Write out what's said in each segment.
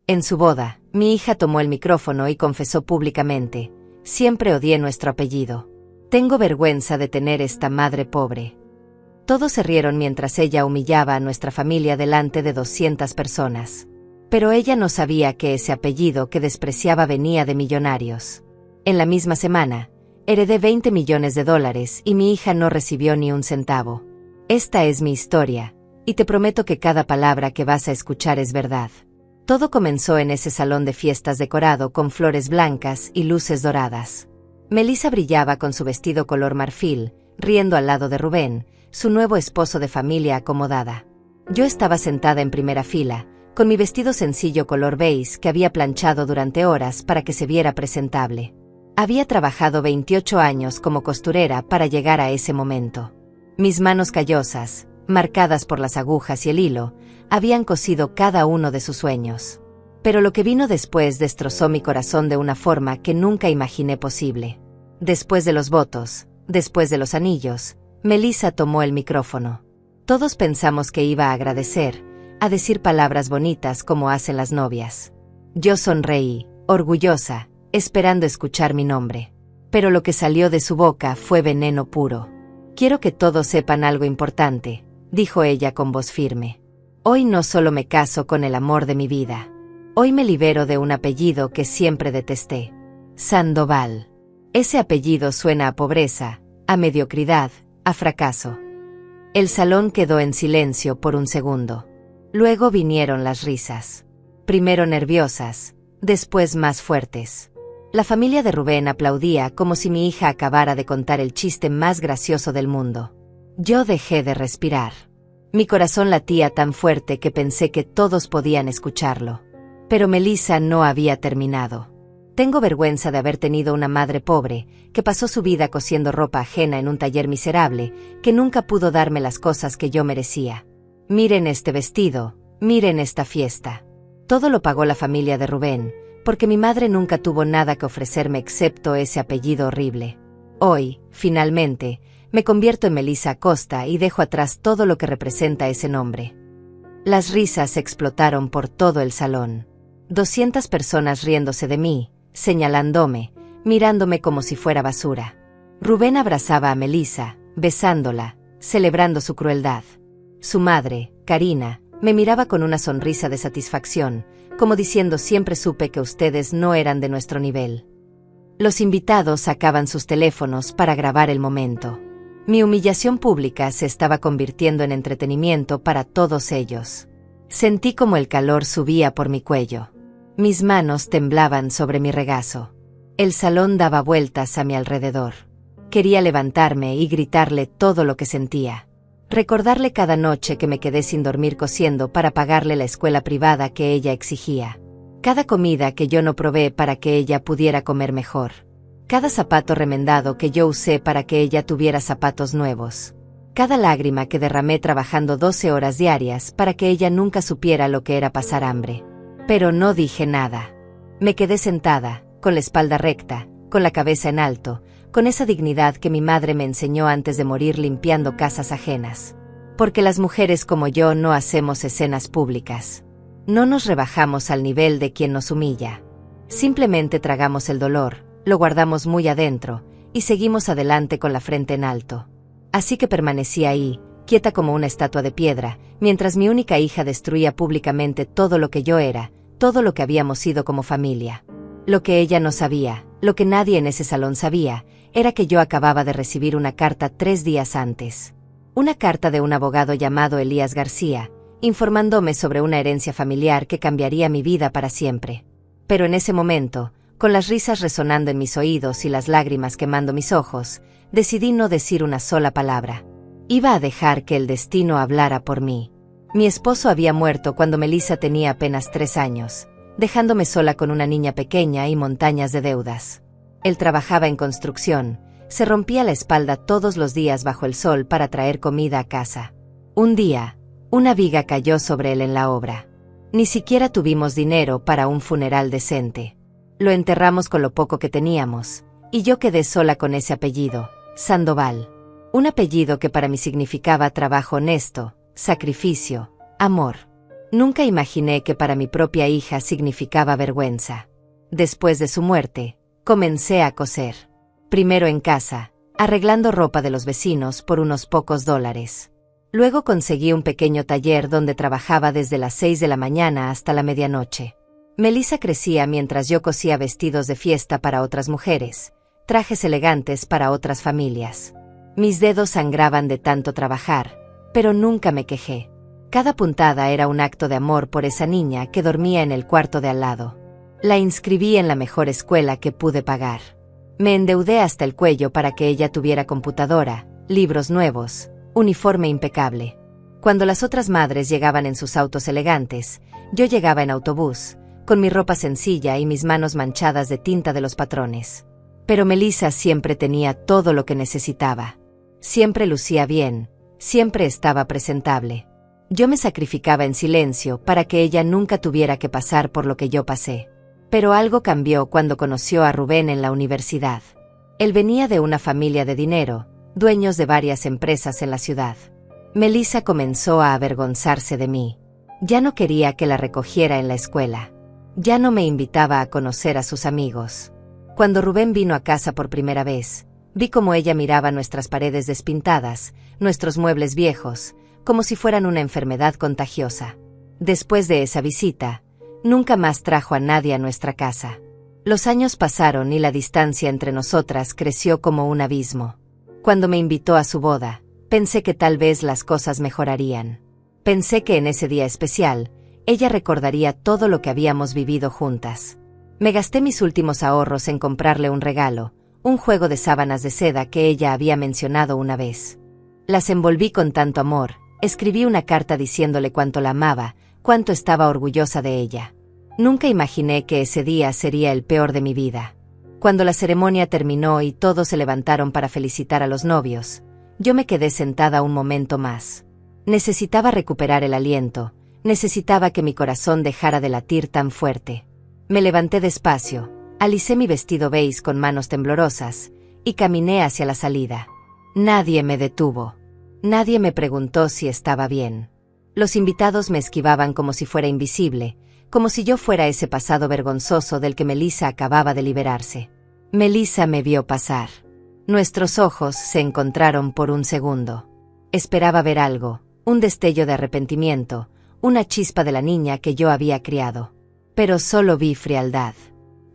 En su boda, mi hija tomó el micrófono y confesó públicamente: siempre odié nuestro apellido. Tengo vergüenza de tener esta madre pobre. Todos se rieron mientras ella humillaba a nuestra familia delante de 200 personas. Pero ella no sabía que ese apellido que despreciaba venía de millonarios. En la misma semana, heredé $20 millones y mi hija no recibió ni un centavo. Esta es mi historia, y te prometo que cada palabra que vas a escuchar es verdad. Todo comenzó en ese salón de fiestas decorado con flores blancas y luces doradas. Melissa brillaba con su vestido color marfil, riendo al lado de Rubén, su nuevo esposo de familia acomodada. Yo estaba sentada en primera fila, con mi vestido sencillo color beige que había planchado durante horas para que se viera presentable. Había trabajado 28 años como costurera para llegar a ese momento. Mis manos callosas, marcadas por las agujas y el hilo, habían cosido cada uno de sus sueños. Pero lo que vino después destrozó mi corazón de una forma que nunca imaginé posible. Después de los votos, después de los anillos, Melissa tomó el micrófono. Todos pensamos que iba a agradecer, a decir palabras bonitas como hacen las novias. Yo sonreí, orgullosa, esperando escuchar mi nombre. Pero lo que salió de su boca fue veneno puro. Quiero que todos sepan algo importante, dijo ella con voz firme. Hoy no solo me caso con el amor de mi vida. Hoy me libero de un apellido que siempre detesté. Sandoval. Ese apellido suena a pobreza, a mediocridad, a fracaso. El salón quedó en silencio por un segundo. Luego vinieron las risas. Primero nerviosas, después más fuertes. La familia de Rubén aplaudía como si mi hija acabara de contar el chiste más gracioso del mundo. Yo dejé de respirar. Mi corazón latía tan fuerte que pensé que todos podían escucharlo. Pero Melissa no había terminado. Tengo vergüenza de haber tenido una madre pobre, que pasó su vida cosiendo ropa ajena en un taller miserable, que nunca pudo darme las cosas que yo merecía. Miren este vestido, miren esta fiesta. Todo lo pagó la familia de Rubén, porque mi madre nunca tuvo nada que ofrecerme excepto ese apellido horrible. Hoy, finalmente, me convierto en Melissa Acosta y dejo atrás todo lo que representa ese nombre. Las risas explotaron por todo el salón. 200 personas riéndose de mí, señalándome, mirándome como si fuera basura. Rubén abrazaba a Melissa, besándola, celebrando su crueldad. Su madre, Karina, me miraba con una sonrisa de satisfacción, como diciendo: siempre supe que ustedes no eran de nuestro nivel. Los invitados sacaban sus teléfonos para grabar el momento. Mi humillación pública se estaba convirtiendo en entretenimiento para todos ellos. Sentí como el calor subía por mi cuello. Mis manos temblaban sobre mi regazo. El salón daba vueltas a mi alrededor. Quería levantarme y gritarle todo lo que sentía. Recordarle cada noche que me quedé sin dormir cosiendo para pagarle la escuela privada que ella exigía. Cada comida que yo no probé para que ella pudiera comer mejor. Cada zapato remendado que yo usé para que ella tuviera zapatos nuevos. Cada lágrima que derramé trabajando 12 horas diarias para que ella nunca supiera lo que era pasar hambre. Pero no dije nada. Me quedé sentada, con la espalda recta, con la cabeza en alto, con esa dignidad que mi madre me enseñó antes de morir limpiando casas ajenas. Porque las mujeres como yo no hacemos escenas públicas. No nos rebajamos al nivel de quien nos humilla. Simplemente tragamos el dolor, lo guardamos muy adentro, y seguimos adelante con la frente en alto. Así que permanecí ahí, quieta como una estatua de piedra, mientras mi única hija destruía públicamente todo lo que yo era, todo lo que habíamos sido como familia. Lo que ella no sabía, lo que nadie en ese salón sabía, era que yo acababa de recibir una carta 3 días antes. Una carta de un abogado llamado Elías García, informándome sobre una herencia familiar que cambiaría mi vida para siempre. Pero en ese momento, con las risas resonando en mis oídos y las lágrimas quemando mis ojos, decidí no decir una sola palabra. Iba a dejar que el destino hablara por mí. Mi esposo había muerto cuando Melissa tenía apenas 3 años, dejándome sola con una niña pequeña y montañas de deudas. Él trabajaba en construcción, se rompía la espalda todos los días bajo el sol para traer comida a casa. Un día, una viga cayó sobre él en la obra. Ni siquiera tuvimos dinero para un funeral decente. Lo enterramos con lo poco que teníamos, y yo quedé sola con ese apellido, Sandoval. Un apellido que para mí significaba trabajo honesto, sacrificio, amor. Nunca imaginé que para mi propia hija significaba vergüenza. Después de su muerte, comencé a coser. Primero en casa, arreglando ropa de los vecinos por unos pocos dólares. Luego conseguí un pequeño taller donde trabajaba desde las 6 de la mañana hasta la medianoche. Melissa crecía mientras yo cosía vestidos de fiesta para otras mujeres, trajes elegantes para otras familias. Mis dedos sangraban de tanto trabajar, pero nunca me quejé. Cada puntada era un acto de amor por esa niña que dormía en el cuarto de al lado. La inscribí en la mejor escuela que pude pagar. Me endeudé hasta el cuello para que ella tuviera computadora, libros nuevos, uniforme impecable. Cuando las otras madres llegaban en sus autos elegantes, yo llegaba en autobús, con mi ropa sencilla y mis manos manchadas de tinta de los patrones. Pero Melissa siempre tenía todo lo que necesitaba. Siempre lucía bien, siempre estaba presentable. Yo me sacrificaba en silencio para que ella nunca tuviera que pasar por lo que yo pasé. Pero algo cambió cuando conoció a Rubén en la universidad. Él venía de una familia de dinero, dueños de varias empresas en la ciudad. Melissa comenzó a avergonzarse de mí. Ya no quería que la recogiera en la escuela. Ya no me invitaba a conocer a sus amigos. Cuando Rubén vino a casa por primera vez, vi cómo ella miraba nuestras paredes despintadas, nuestros muebles viejos, como si fueran una enfermedad contagiosa. Después de esa visita, nunca más trajo a nadie a nuestra casa. Los años pasaron y la distancia entre nosotras creció como un abismo. Cuando me invitó a su boda, pensé que tal vez las cosas mejorarían. Pensé que en ese día especial, ella recordaría todo lo que habíamos vivido juntas. Me gasté mis últimos ahorros en comprarle un regalo, un juego de sábanas de seda que ella había mencionado una vez. Las envolví con tanto amor, escribí una carta diciéndole cuánto la amaba, cuánto estaba orgullosa de ella. Nunca imaginé que ese día sería el peor de mi vida. Cuando la ceremonia terminó y todos se levantaron para felicitar a los novios, yo me quedé sentada un momento más. Necesitaba recuperar el aliento, necesitaba que mi corazón dejara de latir tan fuerte. Me levanté despacio, alicé mi vestido beige con manos temblorosas, y caminé hacia la salida. Nadie me detuvo. Nadie me preguntó si estaba bien. Los invitados me esquivaban como si fuera invisible, como si yo fuera ese pasado vergonzoso del que Melissa acababa de liberarse. Melissa me vio pasar. Nuestros ojos se encontraron por un segundo. Esperaba ver algo, un destello de arrepentimiento, una chispa de la niña que yo había criado. Pero solo vi frialdad.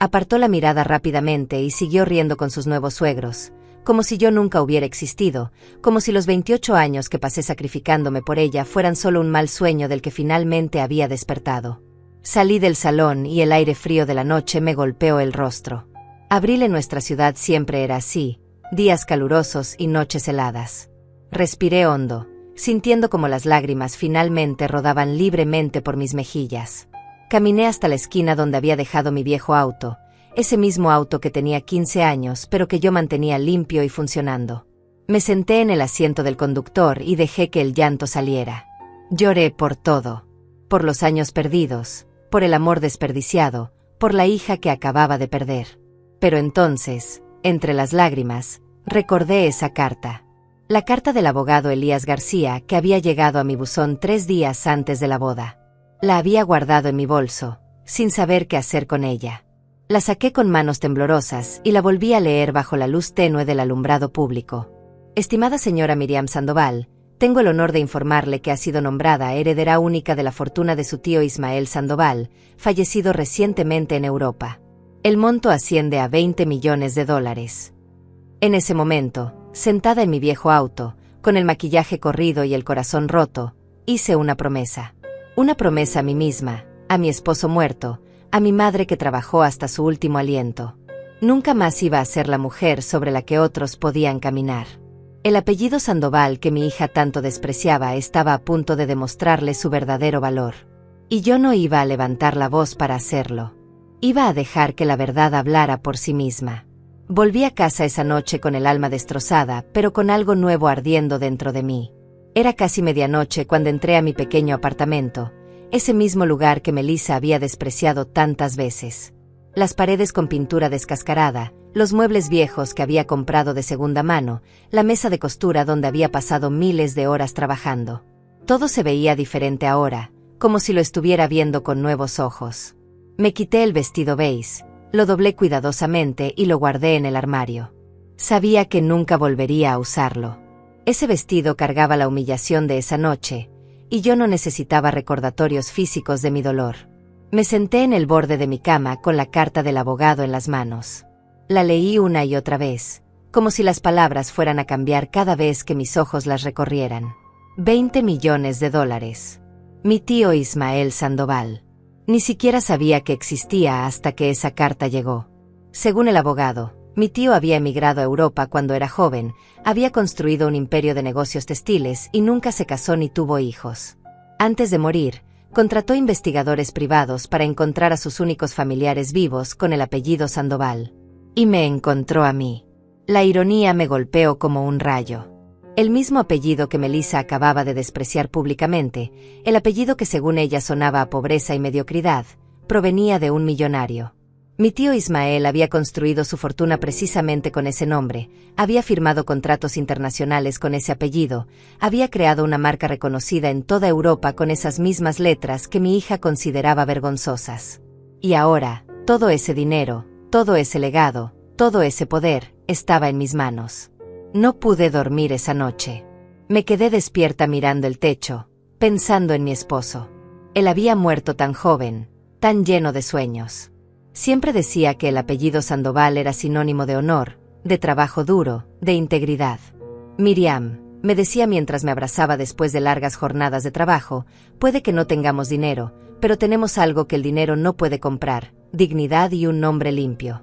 Apartó la mirada rápidamente y siguió riendo con sus nuevos suegros, como si yo nunca hubiera existido, como si los 28 años que pasé sacrificándome por ella fueran solo un mal sueño del que finalmente había despertado. Salí del salón y el aire frío de la noche me golpeó el rostro. Abril en nuestra ciudad siempre era así, días calurosos y noches heladas. Respiré hondo, sintiendo como las lágrimas finalmente rodaban libremente por mis mejillas. Caminé hasta la esquina donde había dejado mi viejo auto, ese mismo auto que tenía 15 años pero que yo mantenía limpio y funcionando. Me senté en el asiento del conductor y dejé que el llanto saliera. Lloré por todo. Por los años perdidos, por el amor desperdiciado, por la hija que acababa de perder. Pero entonces, entre las lágrimas, recordé esa carta. La carta del abogado Elías García que había llegado a mi buzón 3 días antes de la boda. La había guardado en mi bolso, sin saber qué hacer con ella. La saqué con manos temblorosas y la volví a leer bajo la luz tenue del alumbrado público. Estimada señora Miriam Sandoval, tengo el honor de informarle que ha sido nombrada heredera única de la fortuna de su tío Ismael Sandoval, fallecido recientemente en Europa. El monto asciende a $20 millones. En ese momento, sentada en mi viejo auto, con el maquillaje corrido y el corazón roto, hice una promesa. Una promesa a mí misma, a mi esposo muerto, a mi madre que trabajó hasta su último aliento. Nunca más iba a ser la mujer sobre la que otros podían caminar. El apellido Sandoval que mi hija tanto despreciaba estaba a punto de demostrarle su verdadero valor. Y yo no iba a levantar la voz para hacerlo. Iba a dejar que la verdad hablara por sí misma. Volví a casa esa noche con el alma destrozada, pero con algo nuevo ardiendo dentro de mí. Era casi medianoche cuando entré a mi pequeño apartamento, ese mismo lugar que Melissa había despreciado tantas veces. Las paredes con pintura descascarada, los muebles viejos que había comprado de segunda mano, la mesa de costura donde había pasado miles de horas trabajando. Todo se veía diferente ahora, como si lo estuviera viendo con nuevos ojos. Me quité el vestido beige, lo doblé cuidadosamente y lo guardé en el armario. Sabía que nunca volvería a usarlo. Ese vestido cargaba la humillación de esa noche, y yo no necesitaba recordatorios físicos de mi dolor. Me senté en el borde de mi cama con la carta del abogado en las manos. La leí una y otra vez, como si las palabras fueran a cambiar cada vez que mis ojos las recorrieran. 20 millones de dólares. Mi tío Ismael Sandoval. Ni siquiera sabía que existía hasta que esa carta llegó. Según el abogado, mi tío había emigrado a Europa cuando era joven, había construido un imperio de negocios textiles y nunca se casó ni tuvo hijos. Antes de morir, contrató investigadores privados para encontrar a sus únicos familiares vivos con el apellido Sandoval. Y me encontró a mí. La ironía me golpeó como un rayo. El mismo apellido que Melissa acababa de despreciar públicamente, el apellido que según ella sonaba a pobreza y mediocridad, provenía de un millonario. Mi tío Ismael había construido su fortuna precisamente con ese nombre, había firmado contratos internacionales con ese apellido, había creado una marca reconocida en toda Europa con esas mismas letras que mi hija consideraba vergonzosas. Y ahora, todo ese dinero, todo ese legado, todo ese poder, estaba en mis manos. No pude dormir esa noche. Me quedé despierta mirando el techo, pensando en mi esposo. Él había muerto tan joven, tan lleno de sueños. Siempre decía que el apellido Sandoval era sinónimo de honor, de trabajo duro, de integridad. Miriam, me decía mientras me abrazaba después de largas jornadas de trabajo, puede que no tengamos dinero, pero tenemos algo que el dinero no puede comprar, dignidad y un nombre limpio.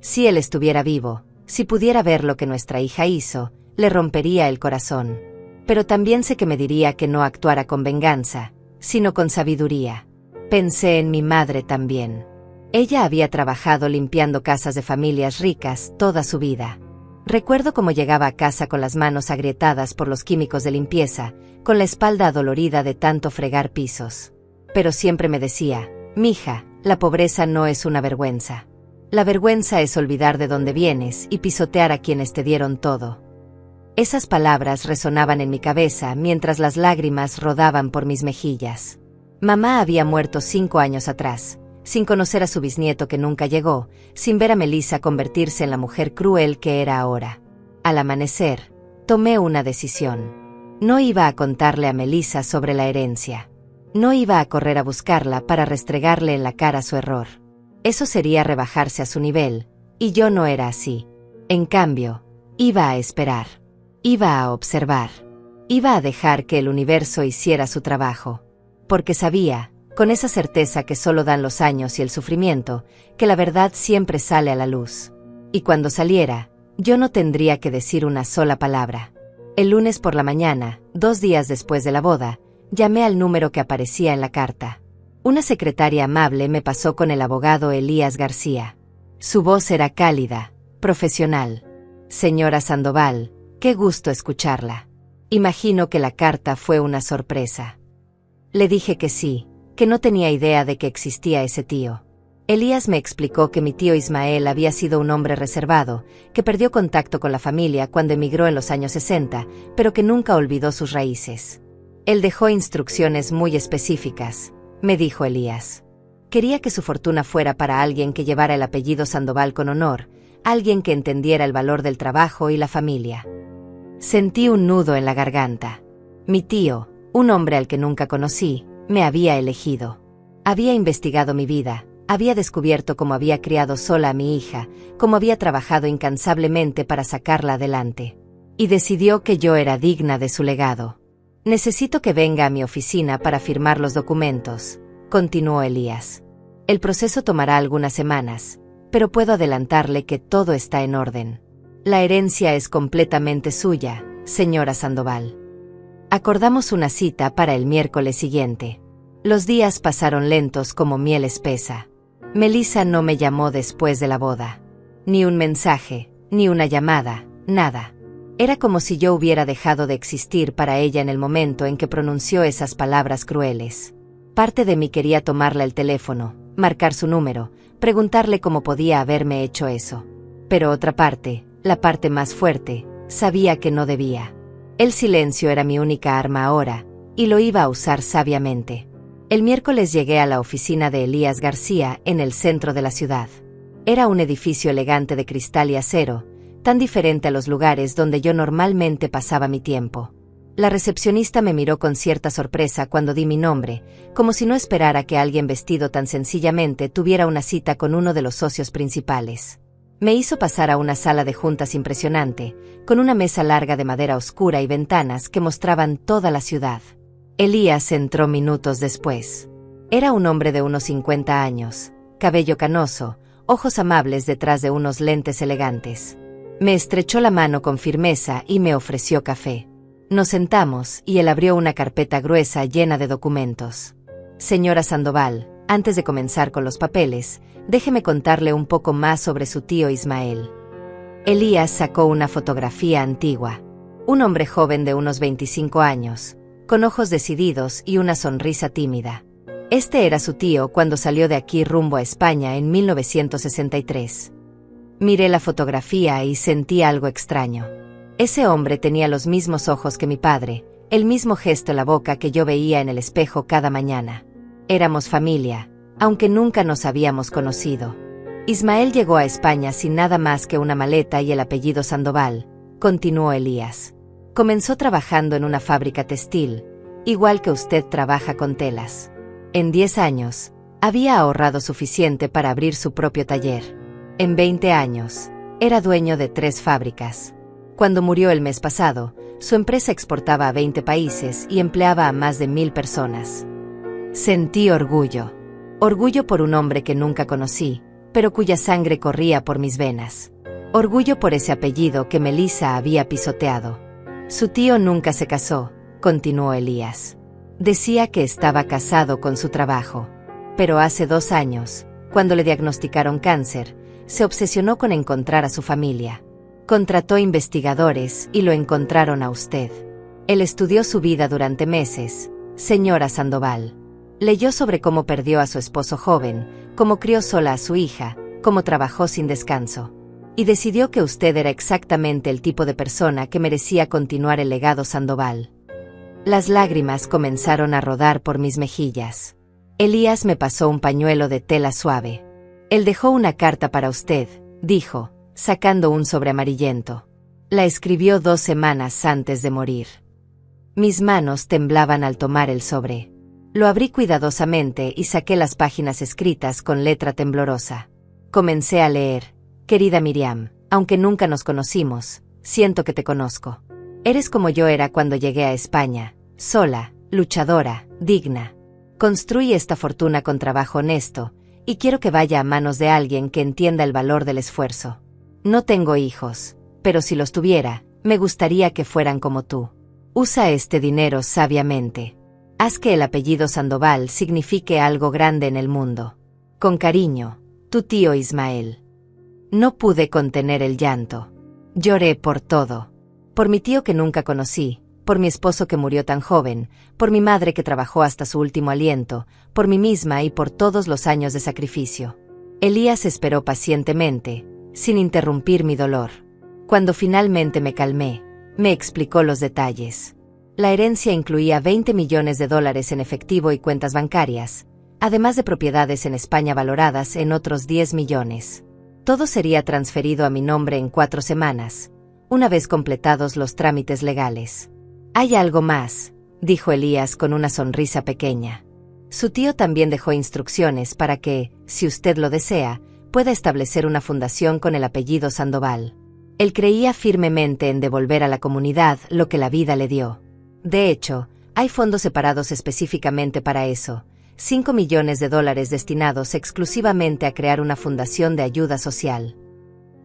Si él estuviera vivo, si pudiera ver lo que nuestra hija hizo, le rompería el corazón. Pero también sé que me diría que no actuara con venganza, sino con sabiduría. Pensé en mi madre también. Ella había trabajado limpiando casas de familias ricas toda su vida. Recuerdo cómo llegaba a casa con las manos agrietadas por los químicos de limpieza, con la espalda adolorida de tanto fregar pisos. Pero siempre me decía, mija, la pobreza no es una vergüenza. La vergüenza es olvidar de dónde vienes y pisotear a quienes te dieron todo. Esas palabras resonaban en mi cabeza mientras las lágrimas rodaban por mis mejillas. Mamá había muerto 5 años atrás, sin conocer a su bisnieto que nunca llegó, sin ver a Melissa convertirse en la mujer cruel que era ahora. Al amanecer, tomé una decisión. No iba a contarle a Melissa sobre la herencia. No iba a correr a buscarla para restregarle en la cara su error. Eso sería rebajarse a su nivel, y yo no era así. En cambio, iba a esperar. Iba a observar. Iba a dejar que el universo hiciera su trabajo. Porque sabía, con esa certeza que solo dan los años y el sufrimiento, que la verdad siempre sale a la luz. Y cuando saliera, yo no tendría que decir una sola palabra. El lunes por la mañana, 2 días después de la boda, llamé al número que aparecía en la carta. Una secretaria amable me pasó con el abogado Elías García. Su voz era cálida, profesional. Señora Sandoval, qué gusto escucharla. Imagino que la carta fue una sorpresa. Le dije que sí, que no tenía idea de que existía ese tío. Elías me explicó que mi tío Ismael había sido un hombre reservado, que perdió contacto con la familia cuando emigró en los años 60, pero que nunca olvidó sus raíces. Él dejó instrucciones muy específicas, me dijo Elías. Quería que su fortuna fuera para alguien que llevara el apellido Sandoval con honor, alguien que entendiera el valor del trabajo y la familia. Sentí un nudo en la garganta. Mi tío, un hombre al que nunca conocí, me había elegido. Había investigado mi vida, había descubierto cómo había criado sola a mi hija, cómo había trabajado incansablemente para sacarla adelante. Y decidió que yo era digna de su legado. Necesito que venga a mi oficina para firmar los documentos, continuó Elías. El proceso tomará algunas semanas, pero puedo adelantarle que todo está en orden. La herencia es completamente suya, señora Sandoval. Acordamos una cita para el miércoles siguiente. Los días pasaron lentos como miel espesa. Melissa no me llamó después de la boda. Ni un mensaje, ni una llamada, nada. Era como si yo hubiera dejado de existir para ella en el momento en que pronunció esas palabras crueles. Parte de mí quería tomarle el teléfono, marcar su número, preguntarle cómo podía haberme hecho eso. Pero otra parte, la parte más fuerte, sabía que no debía. El silencio era mi única arma ahora, y lo iba a usar sabiamente. El miércoles llegué a la oficina de Elías García en el centro de la ciudad. Era un edificio elegante de cristal y acero, tan diferente a los lugares donde yo normalmente pasaba mi tiempo. La recepcionista me miró con cierta sorpresa cuando di mi nombre, como si no esperara que alguien vestido tan sencillamente tuviera una cita con uno de los socios principales. Me hizo pasar a una sala de juntas impresionante, con una mesa larga de madera oscura y ventanas que mostraban toda la ciudad. Elías entró minutos después. Era un hombre de unos 50 años, cabello canoso, ojos amables detrás de unos lentes elegantes. Me estrechó la mano con firmeza y me ofreció café. Nos sentamos y él abrió una carpeta gruesa llena de documentos. Señora Sandoval, antes de comenzar con los papeles, déjeme contarle un poco más sobre su tío Ismael. Elías sacó una fotografía antigua. Un hombre joven de unos 25 años, con ojos decididos y una sonrisa tímida. Este era su tío cuando salió de aquí rumbo a España en 1963. Miré la fotografía y sentí algo extraño. Ese hombre tenía los mismos ojos que mi padre, el mismo gesto en la boca que yo veía en el espejo cada mañana. Éramos familia, aunque nunca nos habíamos conocido. Ismael llegó a España sin nada más que una maleta y el apellido Sandoval, continuó Elías. Comenzó trabajando en una fábrica textil, igual que usted trabaja con telas. En 10 años, había ahorrado suficiente para abrir su propio taller. En 20 años, era dueño de 3 fábricas. Cuando murió el mes pasado, su empresa exportaba a 20 países y empleaba a más de 1000 personas. Sentí orgullo. Orgullo por un hombre que nunca conocí, pero cuya sangre corría por mis venas. Orgullo por ese apellido que Melissa había pisoteado. Su tío nunca se casó, continuó Elías. Decía que estaba casado con su trabajo. Pero hace 2 años, cuando le diagnosticaron cáncer, se obsesionó con encontrar a su familia. Contrató investigadores y lo encontraron a usted. Él estudió su vida durante meses, señora Sandoval. Leyó sobre cómo perdió a su esposo joven, cómo crió sola a su hija, cómo trabajó sin descanso. Y decidió que usted era exactamente el tipo de persona que merecía continuar el legado Sandoval. Las lágrimas comenzaron a rodar por mis mejillas. Elías me pasó un pañuelo de tela suave. Él dejó una carta para usted, dijo, sacando un sobre amarillento. La escribió 2 semanas antes de morir. Mis manos temblaban al tomar el sobre. Lo abrí cuidadosamente y saqué las páginas escritas con letra temblorosa. Comencé a leer. Querida Miriam, aunque nunca nos conocimos, siento que te conozco. Eres como yo era cuando llegué a España, sola, luchadora, digna. Construí esta fortuna con trabajo honesto, y quiero que vaya a manos de alguien que entienda el valor del esfuerzo. No tengo hijos, pero si los tuviera, me gustaría que fueran como tú. Usa este dinero sabiamente. Haz que el apellido Sandoval signifique algo grande en el mundo. Con cariño, tu tío Ismael. No pude contener el llanto. Lloré por todo. Por mi tío que nunca conocí, por mi esposo que murió tan joven, por mi madre que trabajó hasta su último aliento, por mí misma y por todos los años de sacrificio. Elías esperó pacientemente, sin interrumpir mi dolor. Cuando finalmente me calmé, me explicó los detalles. La herencia incluía $20 millones en efectivo y cuentas bancarias, además de propiedades en España valoradas en otros 10 millones. Todo sería transferido a mi nombre en 4 semanas, una vez completados los trámites legales. Hay algo más, dijo Elías con una sonrisa pequeña. Su tío también dejó instrucciones para que, si usted lo desea, pueda establecer una fundación con el apellido Sandoval. Él creía firmemente en devolver a la comunidad lo que la vida le dio. De hecho, hay fondos separados específicamente para eso, $5 millones destinados exclusivamente a crear una fundación de ayuda social.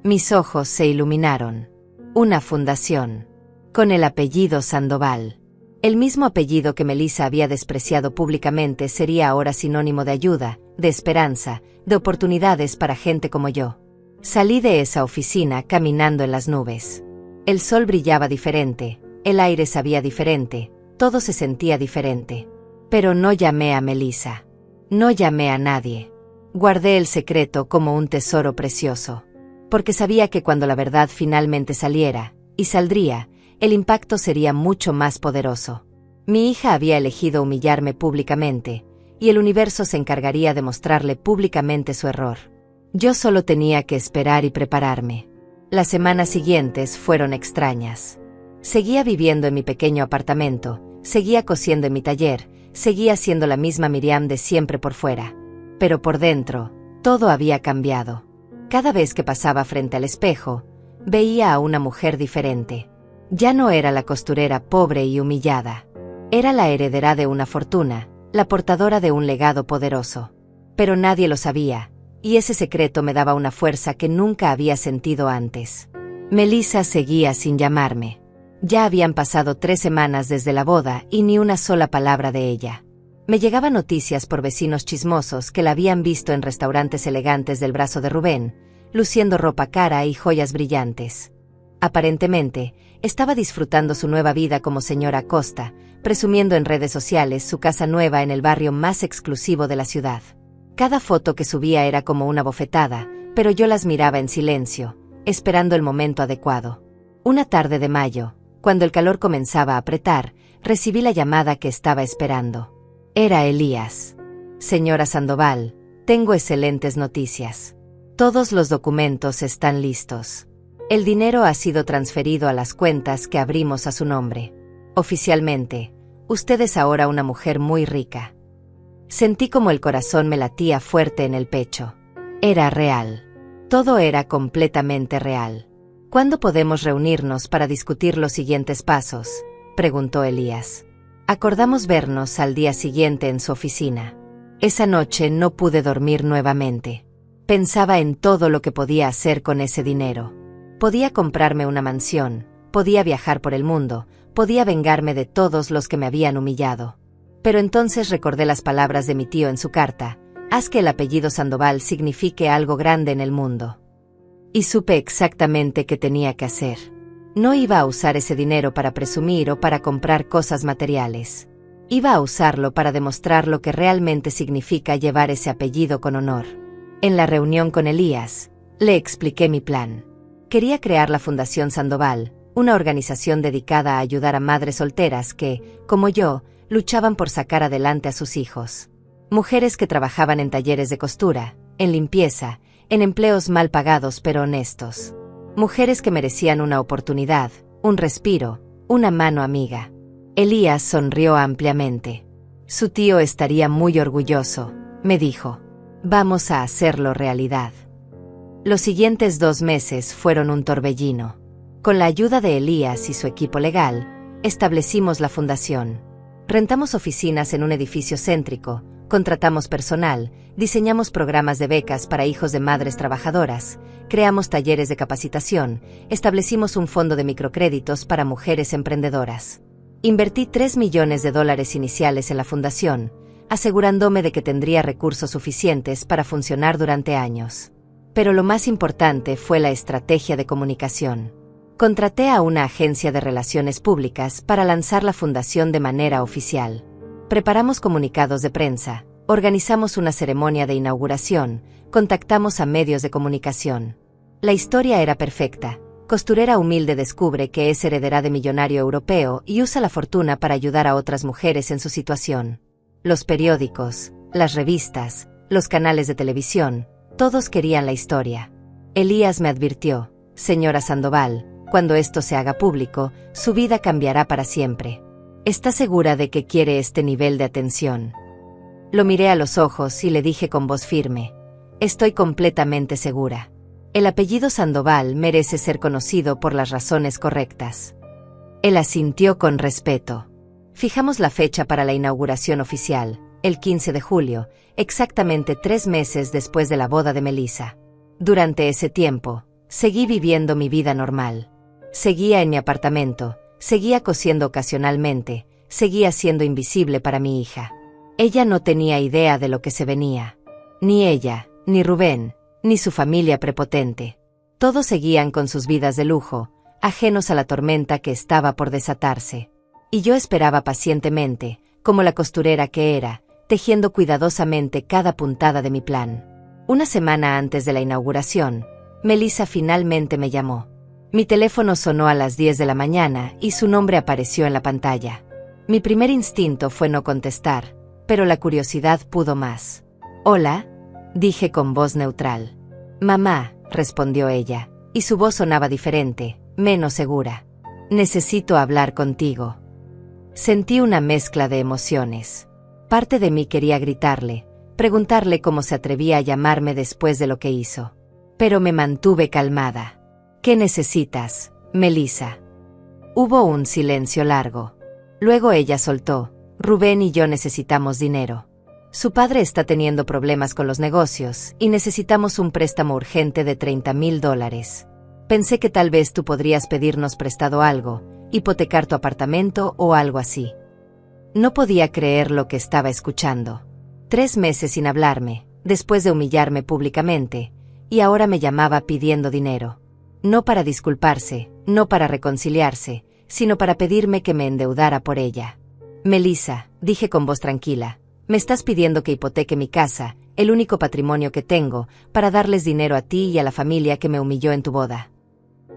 Mis ojos se iluminaron. Una fundación. Con el apellido Sandoval. El mismo apellido que Melissa había despreciado públicamente sería ahora sinónimo de ayuda, de esperanza, de oportunidades para gente como yo. Salí de esa oficina caminando en las nubes. El sol brillaba diferente, el aire sabía diferente, todo se sentía diferente. Pero no llamé a Melissa. No llamé a nadie. Guardé el secreto como un tesoro precioso. Porque sabía que cuando la verdad finalmente saliera, y saldría, el impacto sería mucho más poderoso. Mi hija había elegido humillarme públicamente, y el universo se encargaría de mostrarle públicamente su error. Yo solo tenía que esperar y prepararme. Las semanas siguientes fueron extrañas. Seguía viviendo en mi pequeño apartamento, seguía cosiendo en mi taller, seguía siendo la misma Miriam de siempre por fuera. Pero por dentro, todo había cambiado. Cada vez que pasaba frente al espejo, veía a una mujer diferente. Ya no era la costurera pobre y humillada. Era la heredera de una fortuna, la portadora de un legado poderoso. Pero nadie lo sabía, y ese secreto me daba una fuerza que nunca había sentido antes. Melissa seguía sin llamarme. Ya habían pasado 3 semanas desde la boda y ni una sola palabra de ella. Me llegaban noticias por vecinos chismosos que la habían visto en restaurantes elegantes del brazo de Rubén, luciendo ropa cara y joyas brillantes. Aparentemente, estaba disfrutando su nueva vida como señora Costa, presumiendo en redes sociales su casa nueva en el barrio más exclusivo de la ciudad. Cada foto que subía era como una bofetada, pero yo las miraba en silencio, esperando el momento adecuado. Una tarde de mayo, cuando el calor comenzaba a apretar, recibí la llamada que estaba esperando. Era Elías. Señora Sandoval, tengo excelentes noticias. Todos los documentos están listos. El dinero ha sido transferido a las cuentas que abrimos a su nombre. Oficialmente, usted es ahora una mujer muy rica. Sentí como el corazón me latía fuerte en el pecho. Era real. Todo era completamente real. ¿Cuándo podemos reunirnos para discutir los siguientes pasos?, preguntó Elías. Acordamos vernos al día siguiente en su oficina. Esa noche no pude dormir nuevamente. Pensaba en todo lo que podía hacer con ese dinero. Podía comprarme una mansión, podía viajar por el mundo, podía vengarme de todos los que me habían humillado. Pero entonces recordé las palabras de mi tío en su carta: haz que el apellido Sandoval signifique algo grande en el mundo. Y supe exactamente qué tenía que hacer. No iba a usar ese dinero para presumir o para comprar cosas materiales. Iba a usarlo para demostrar lo que realmente significa llevar ese apellido con honor. En la reunión con Elías, le expliqué mi plan. Quería crear la Fundación Sandoval, una organización dedicada a ayudar a madres solteras que, como yo, luchaban por sacar adelante a sus hijos. Mujeres que trabajaban en talleres de costura, en limpieza, en empleos mal pagados pero honestos. Mujeres que merecían una oportunidad, un respiro, una mano amiga. Elías sonrió ampliamente. Su tío estaría muy orgulloso, me dijo. Vamos a hacerlo realidad. Los siguientes 2 meses fueron un torbellino. Con la ayuda de Elías y su equipo legal, establecimos la fundación. Rentamos oficinas en un edificio céntrico, contratamos personal, diseñamos programas de becas para hijos de madres trabajadoras, creamos talleres de capacitación, establecimos un fondo de microcréditos para mujeres emprendedoras. Invertí $3 millones iniciales en la fundación, asegurándome de que tendría recursos suficientes para funcionar durante años. Pero lo más importante fue la estrategia de comunicación. Contraté a una agencia de relaciones públicas para lanzar la fundación de manera oficial. Preparamos comunicados de prensa, organizamos una ceremonia de inauguración, contactamos a medios de comunicación. La historia era perfecta. Costurera humilde descubre que es heredera de millonario europeo y usa la fortuna para ayudar a otras mujeres en su situación. Los periódicos, las revistas, los canales de televisión, todos querían la historia. Elías me advirtió: señora Sandoval, cuando esto se haga público, su vida cambiará para siempre. ¿Está segura de que quiere este nivel de atención? Lo miré a los ojos y le dije con voz firme: estoy completamente segura. El apellido Sandoval merece ser conocido por las razones correctas. Él asintió con respeto. Fijamos la fecha para la inauguración oficial, el 15 de julio, exactamente 3 meses después de la boda de Melissa. Durante ese tiempo, seguí viviendo mi vida normal. Seguía en mi apartamento, seguía cosiendo ocasionalmente, seguía siendo invisible para mi hija. Ella no tenía idea de lo que se venía. Ni ella, ni Rubén, ni su familia prepotente. Todos seguían con sus vidas de lujo, ajenos a la tormenta que estaba por desatarse. Y yo esperaba pacientemente, como la costurera que era, tejiendo cuidadosamente cada puntada de mi plan. Una semana antes de la inauguración, Melissa finalmente me llamó. Mi teléfono sonó a las 10 de la mañana y su nombre apareció en la pantalla. Mi primer instinto fue no contestar, pero la curiosidad pudo más. «Hola», dije con voz neutral. «Mamá», respondió ella, y su voz sonaba diferente, menos segura. «Necesito hablar contigo». Sentí una mezcla de emociones. Parte de mí quería gritarle, preguntarle cómo se atrevía a llamarme después de lo que hizo. Pero me mantuve calmada. «¿Qué necesitas, Melissa?» Hubo un silencio largo. Luego ella soltó: «Rubén y yo necesitamos dinero. Su padre está teniendo problemas con los negocios y necesitamos un préstamo urgente de $30,000. Pensé que tal vez tú podrías pedirnos prestado algo, hipotecar tu apartamento o algo así». No podía creer lo que estaba escuchando. 3 meses sin hablarme, después de humillarme públicamente, y ahora me llamaba pidiendo dinero. No para disculparse, no para reconciliarse, sino para pedirme que me endeudara por ella. «Melissa», dije con voz tranquila, «me estás pidiendo que hipoteque mi casa, el único patrimonio que tengo, para darles dinero a ti y a la familia que me humilló en tu boda».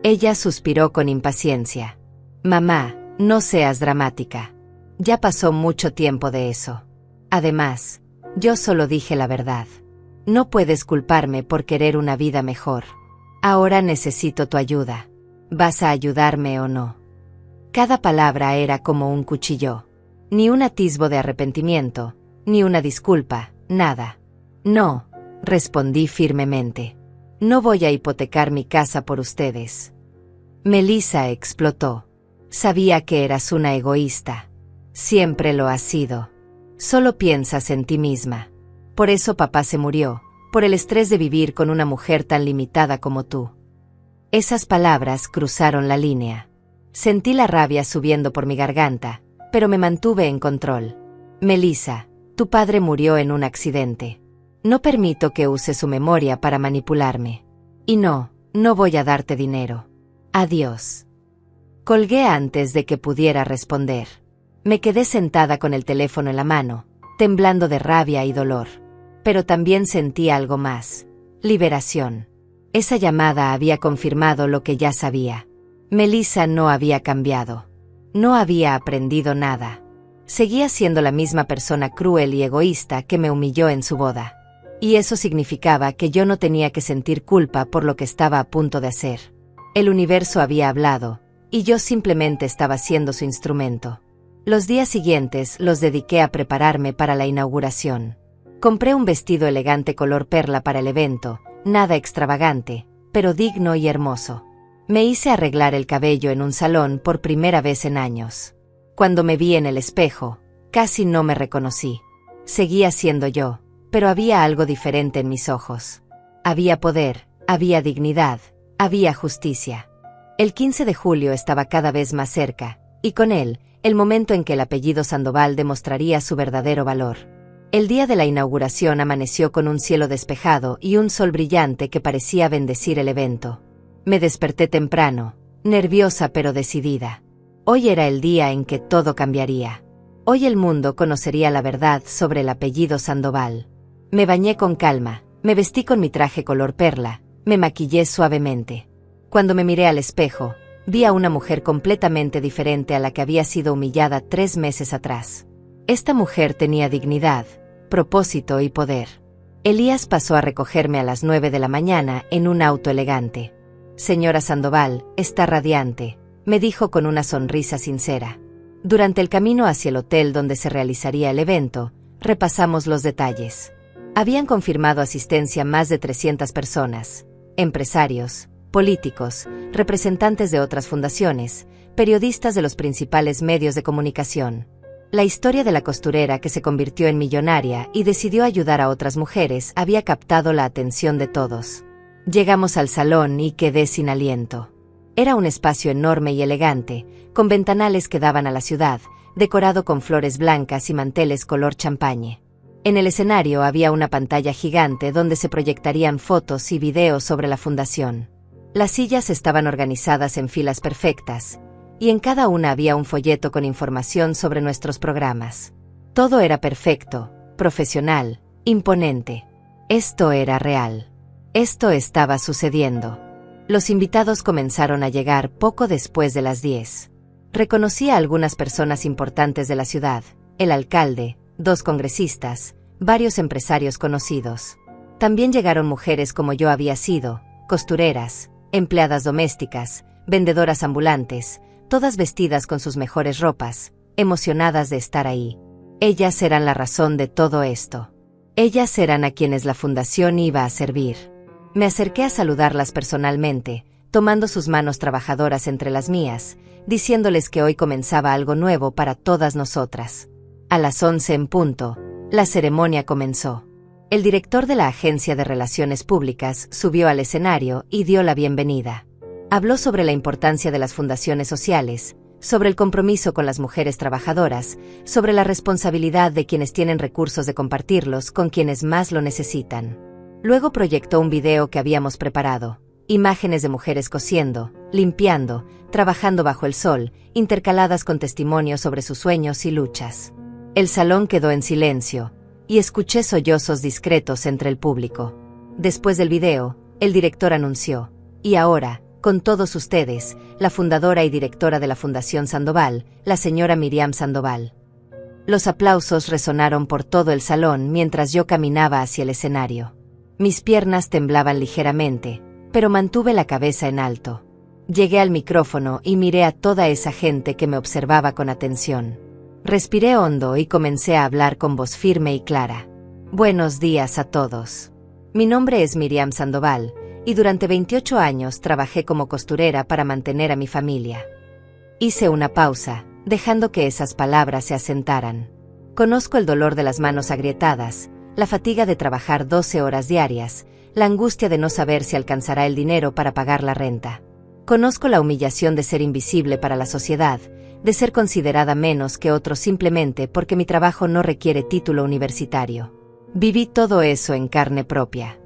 Ella suspiró con impaciencia. «Mamá, no seas dramática. Ya pasó mucho tiempo de eso. Además, yo solo dije la verdad. No puedes culparme por querer una vida mejor. Ahora necesito tu ayuda. ¿Vas a ayudarme o no?» Cada palabra era como un cuchillo. Ni un atisbo de arrepentimiento, ni una disculpa, nada. «No», respondí firmemente. «No voy a hipotecar mi casa por ustedes». Melissa explotó. «Sabía que eras una egoísta. Siempre lo has sido. Solo piensas en ti misma. Por eso papá se murió, por el estrés de vivir con una mujer tan limitada como tú». Esas palabras cruzaron la línea. Sentí la rabia subiendo por mi garganta, pero me mantuve en control. «Melissa, tu padre murió en un accidente. No permito que use su memoria para manipularme. Y no voy a darte dinero. Adiós». Colgué antes de que pudiera responder. Me quedé sentada con el teléfono en la mano, temblando de rabia y dolor. Pero también sentí algo más: liberación. Esa llamada había confirmado lo que ya sabía. Melissa no había cambiado. No había aprendido nada. Seguía siendo la misma persona cruel y egoísta que me humilló en su boda. Y eso significaba que yo no tenía que sentir culpa por lo que estaba a punto de hacer. El universo había hablado, y yo simplemente estaba siendo su instrumento. Los días siguientes los dediqué a prepararme para la inauguración. Compré un vestido elegante color perla para el evento, nada extravagante, pero digno y hermoso. Me hice arreglar el cabello en un salón por primera vez en años. Cuando me vi en el espejo, casi no me reconocí. Seguía siendo yo, pero había algo diferente en mis ojos. Había poder, había dignidad, había justicia. El 15 de julio estaba cada vez más cerca, y con él, el momento en que el apellido Sandoval demostraría su verdadero valor. El día de la inauguración amaneció con un cielo despejado y un sol brillante que parecía bendecir el evento. Me desperté temprano, nerviosa pero decidida. Hoy era el día en que todo cambiaría. Hoy el mundo conocería la verdad sobre el apellido Sandoval. Me bañé con calma, me vestí con mi traje color perla, me maquillé suavemente. Cuando me miré al espejo, vi a una mujer completamente diferente a la que había sido humillada 3 meses atrás. Esta mujer tenía dignidad, propósito y poder. Elías pasó a recogerme a las 9 de la mañana en un auto elegante. «Señora Sandoval, está radiante», me dijo con una sonrisa sincera. Durante el camino hacia el hotel donde se realizaría el evento, repasamos los detalles. Habían confirmado asistencia más de 300 personas, empresarios, políticos, representantes de otras fundaciones, periodistas de los principales medios de comunicación. La historia de la costurera que se convirtió en millonaria y decidió ayudar a otras mujeres había captado la atención de todos. Llegamos al salón y quedé sin aliento. Era un espacio enorme y elegante, con ventanales que daban a la ciudad, decorado con flores blancas y manteles color champañe. En el escenario había una pantalla gigante donde se proyectarían fotos y videos sobre la fundación. Las sillas estaban organizadas en filas perfectas, y en cada una había un folleto con información sobre nuestros programas. Todo era perfecto, profesional, imponente. Esto era real. Esto estaba sucediendo. Los invitados comenzaron a llegar poco después de las 10. Reconocí a algunas personas importantes de la ciudad: el alcalde, 2 congresistas, varios empresarios conocidos. También llegaron mujeres como yo había sido, costureras, empleadas domésticas, vendedoras ambulantes, todas vestidas con sus mejores ropas, emocionadas de estar ahí. Ellas eran la razón de todo esto. Ellas eran a quienes la fundación iba a servir. Me acerqué a saludarlas personalmente, tomando sus manos trabajadoras entre las mías, diciéndoles que hoy comenzaba algo nuevo para todas nosotras. A las 11 en punto, la ceremonia comenzó. El director de la Agencia de Relaciones Públicas subió al escenario y dio la bienvenida. Habló sobre la importancia de las fundaciones sociales, sobre el compromiso con las mujeres trabajadoras, sobre la responsabilidad de quienes tienen recursos de compartirlos con quienes más lo necesitan. Luego proyectó un video que habíamos preparado. Imágenes de mujeres cosiendo, limpiando, trabajando bajo el sol, intercaladas con testimonios sobre sus sueños y luchas. El salón quedó en silencio, y escuché sollozos discretos entre el público. Después del video, el director anunció, y ahora, con todos ustedes, la fundadora y directora de la Fundación Sandoval, la señora Miriam Sandoval. Los aplausos resonaron por todo el salón mientras yo caminaba hacia el escenario. Mis piernas temblaban ligeramente, pero mantuve la cabeza en alto. Llegué al micrófono y miré a toda esa gente que me observaba con atención. Respiré hondo y comencé a hablar con voz firme y clara. Buenos días a todos. Mi nombre es Miriam Sandoval, y durante 28 años trabajé como costurera para mantener a mi familia. Hice una pausa, dejando que esas palabras se asentaran. Conozco el dolor de las manos agrietadas, la fatiga de trabajar 12 horas diarias, la angustia de no saber si alcanzará el dinero para pagar la renta. Conozco la humillación de ser invisible para la sociedad, de ser considerada menos que otros simplemente porque mi trabajo no requiere título universitario. Viví todo eso en carne propia.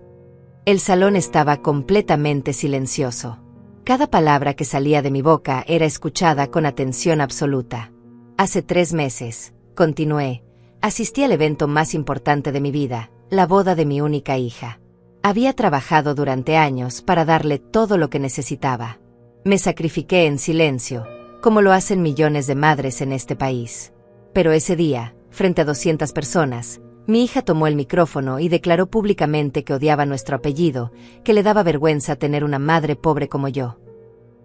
El salón estaba completamente silencioso. Cada palabra que salía de mi boca era escuchada con atención absoluta. Hace 3 meses, continué, asistí al evento más importante de mi vida, la boda de mi única hija. Había trabajado durante años para darle todo lo que necesitaba. Me sacrifiqué en silencio, como lo hacen millones de madres en este país. Pero ese día, frente a 200 personas, mi hija tomó el micrófono y declaró públicamente que odiaba nuestro apellido, que le daba vergüenza tener una madre pobre como yo.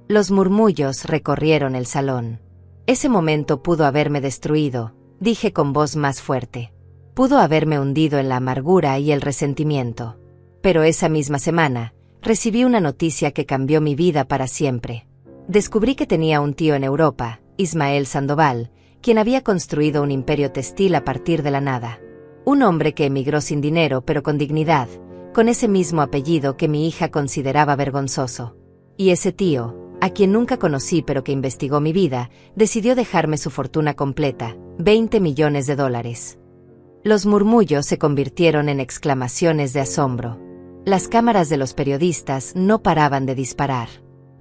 Los murmullos recorrieron el salón. Ese momento pudo haberme destruido, dije con voz más fuerte. Pudo haberme hundido en la amargura y el resentimiento. Pero esa misma semana, recibí una noticia que cambió mi vida para siempre. Descubrí que tenía un tío en Europa, Ismael Sandoval, quien había construido un imperio textil a partir de la nada. Un hombre que emigró sin dinero pero con dignidad, con ese mismo apellido que mi hija consideraba vergonzoso. Y ese tío, a quien nunca conocí pero que investigó mi vida, decidió dejarme su fortuna completa, $20 millones. Los murmullos se convirtieron en exclamaciones de asombro. Las cámaras de los periodistas no paraban de disparar.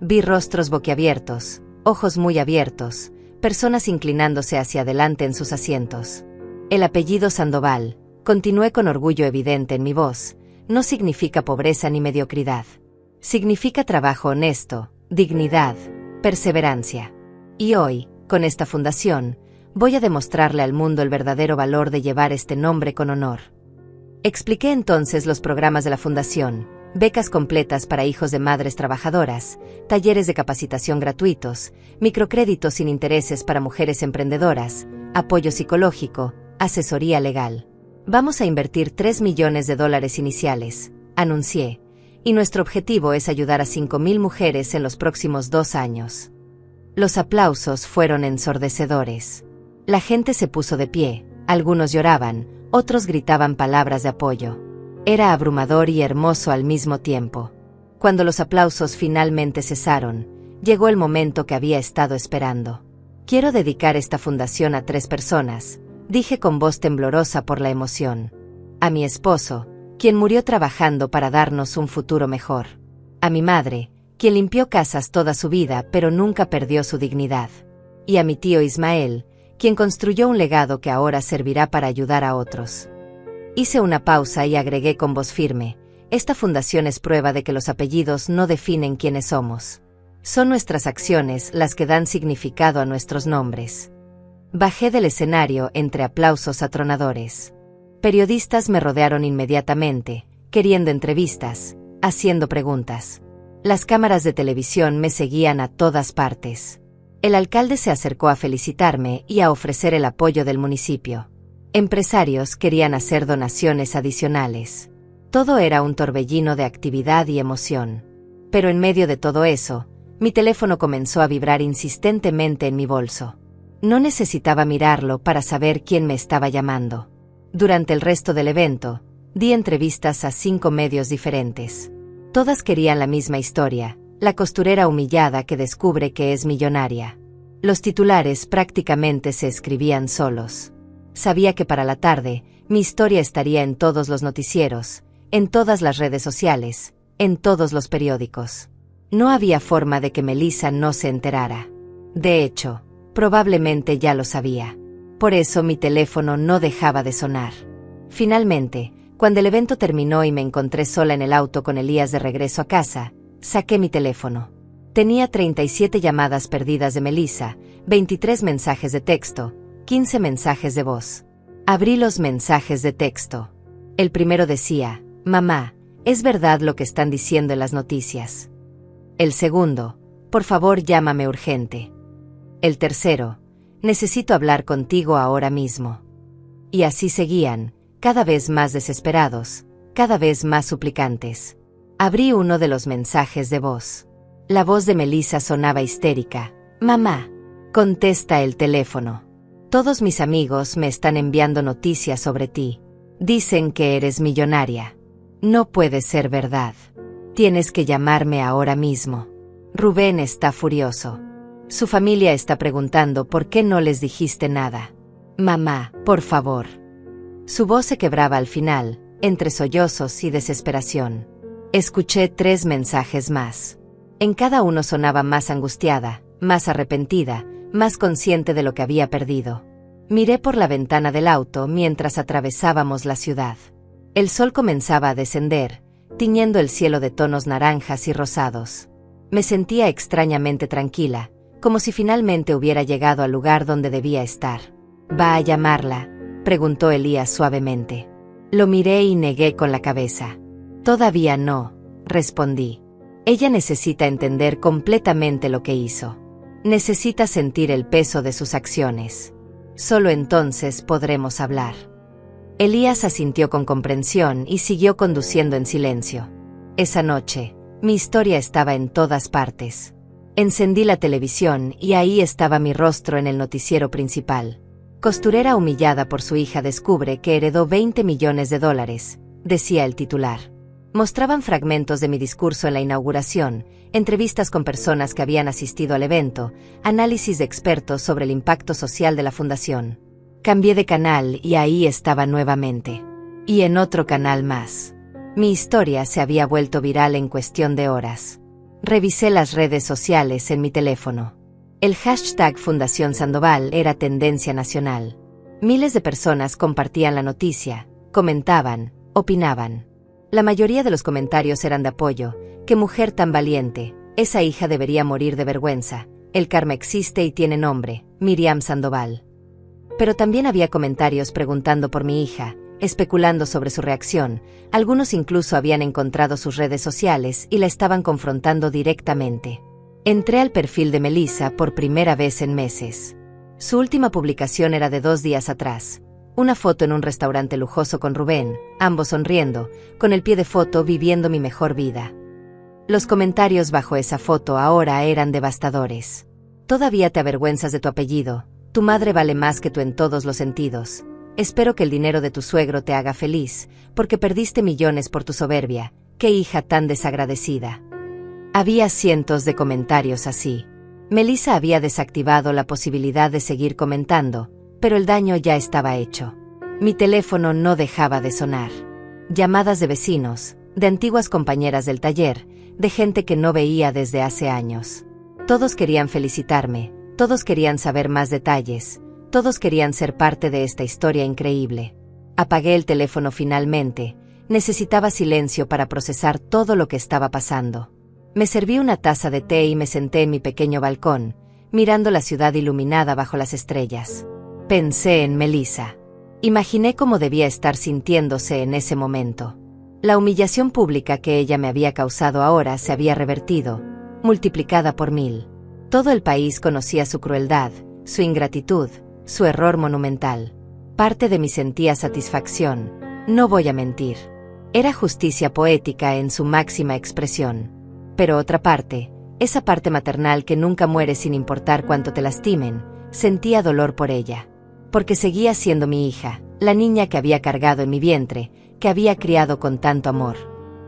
Vi rostros boquiabiertos, ojos muy abiertos, personas inclinándose hacia adelante en sus asientos. El apellido Sandoval, continué con orgullo evidente en mi voz, no significa pobreza ni mediocridad. Significa trabajo honesto, dignidad, perseverancia. Y hoy, con esta fundación, voy a demostrarle al mundo el verdadero valor de llevar este nombre con honor. Expliqué entonces los programas de la fundación, becas completas para hijos de madres trabajadoras, talleres de capacitación gratuitos, microcréditos sin intereses para mujeres emprendedoras, apoyo psicológico, asesoría legal. Vamos a invertir $3 millones iniciales, anuncié, y nuestro objetivo es ayudar a 5.000 mujeres en los próximos 2 años. Los aplausos fueron ensordecedores. La gente se puso de pie, algunos lloraban, otros gritaban palabras de apoyo. Era abrumador y hermoso al mismo tiempo. Cuando los aplausos finalmente cesaron, llegó el momento que había estado esperando. Quiero dedicar esta fundación a 3 personas, dije con voz temblorosa por la emoción. A mi esposo, quien murió trabajando para darnos un futuro mejor. A mi madre, quien limpió casas toda su vida pero nunca perdió su dignidad. Y a mi tío Ismael, quien construyó un legado que ahora servirá para ayudar a otros. Hice una pausa y agregué con voz firme, esta fundación es prueba de que los apellidos no definen quiénes somos. Son nuestras acciones las que dan significado a nuestros nombres. Bajé del escenario entre aplausos atronadores. Periodistas me rodearon inmediatamente, queriendo entrevistas, haciendo preguntas. Las cámaras de televisión me seguían a todas partes. El alcalde se acercó a felicitarme y a ofrecer el apoyo del municipio. Empresarios querían hacer donaciones adicionales. Todo era un torbellino de actividad y emoción. Pero en medio de todo eso, mi teléfono comenzó a vibrar insistentemente en mi bolso. No necesitaba mirarlo para saber quién me estaba llamando. Durante el resto del evento, di entrevistas a 5 medios diferentes. Todas querían la misma historia, la costurera humillada que descubre que es millonaria. Los titulares prácticamente se escribían solos. Sabía que para la tarde, mi historia estaría en todos los noticieros, en todas las redes sociales, en todos los periódicos. No había forma de que Melissa no se enterara. De hecho, probablemente ya lo sabía. Por eso mi teléfono no dejaba de sonar. Finalmente, cuando el evento terminó y me encontré sola en el auto con Elías de regreso a casa, saqué mi teléfono. Tenía 37 llamadas perdidas de Melissa, 23 mensajes de texto, 15 mensajes de voz. Abrí los mensajes de texto. El primero decía: «Mamá, ¿es verdad lo que están diciendo en las noticias?». El segundo: «Por favor, llámame urgente». El tercero: «Necesito hablar contigo ahora mismo». Y así seguían, cada vez más desesperados, cada vez más suplicantes. Abrí uno de los mensajes de voz. La voz de Melissa sonaba histérica. «Mamá, contesta el teléfono. Todos mis amigos me están enviando noticias sobre ti. Dicen que eres millonaria. No puede ser verdad. Tienes que llamarme ahora mismo. Rubén está furioso. Su familia está preguntando por qué no les dijiste nada. Mamá, por favor». Su voz se quebraba al final, entre sollozos y desesperación. Escuché 3 mensajes más. En cada uno sonaba más angustiada, más arrepentida, más consciente de lo que había perdido. Miré por la ventana del auto mientras atravesábamos la ciudad. El sol comenzaba a descender, tiñendo el cielo de tonos naranjas y rosados. Me sentía extrañamente tranquila, como si finalmente hubiera llegado al lugar donde debía estar. «¿Va a llamarla?», preguntó Elías suavemente. Lo miré y negué con la cabeza. «Todavía no», respondí. «Ella necesita entender completamente lo que hizo. Necesita sentir el peso de sus acciones. Solo entonces podremos hablar». Elías asintió con comprensión y siguió conduciendo en silencio. Esa noche, mi historia estaba en todas partes. Encendí la televisión y ahí estaba mi rostro en el noticiero principal. «Costurera humillada por su hija descubre que heredó $20 millones», decía el titular. Mostraban fragmentos de mi discurso en la inauguración, entrevistas con personas que habían asistido al evento, análisis de expertos sobre el impacto social de la fundación. Cambié de canal y ahí estaba nuevamente. Y en otro canal más. Mi historia se había vuelto viral en cuestión de horas. Revisé las redes sociales en mi teléfono. El hashtag Fundación Sandoval era tendencia nacional. Miles de personas compartían la noticia, comentaban, opinaban. La mayoría de los comentarios eran de apoyo: «Qué mujer tan valiente, esa hija debería morir de vergüenza, el karma existe y tiene nombre, Miriam Sandoval». Pero también había comentarios preguntando por mi hija, especulando sobre su reacción. Algunos incluso habían encontrado sus redes sociales y la estaban confrontando directamente. Entré al perfil de Melissa por primera vez en meses. Su última publicación era de 2 días atrás. Una foto en un restaurante lujoso con Rubén, ambos sonriendo, con el pie de foto viviendo mi mejor vida. Los comentarios bajo esa foto ahora eran devastadores. «Todavía te avergüenzas de tu apellido. Tu madre vale más que tú en todos los sentidos. Espero que el dinero de tu suegro te haga feliz, porque perdiste millones por tu soberbia. Qué hija tan desagradecida». Había cientos de comentarios así. Melissa había desactivado la posibilidad de seguir comentando, pero el daño ya estaba hecho. Mi teléfono no dejaba de sonar. Llamadas de vecinos, de antiguas compañeras del taller, de gente que no veía desde hace años. Todos querían felicitarme, todos querían saber más detalles, todos querían ser parte de esta historia increíble. Apagué el teléfono finalmente. Necesitaba silencio para procesar todo lo que estaba pasando. Me serví una taza de té y me senté en mi pequeño balcón, mirando la ciudad iluminada bajo las estrellas. Pensé en Melissa. Imaginé cómo debía estar sintiéndose en ese momento. La humillación pública que ella me había causado ahora se había revertido, multiplicada por 1000. Todo el país conocía su crueldad, su ingratitud, su error monumental. Parte de mí sentía satisfacción, no voy a mentir. Era justicia poética en su máxima expresión. Pero otra parte, esa parte maternal que nunca muere sin importar cuánto te lastimen, sentía dolor por ella. Porque seguía siendo mi hija, la niña que había cargado en mi vientre, que había criado con tanto amor.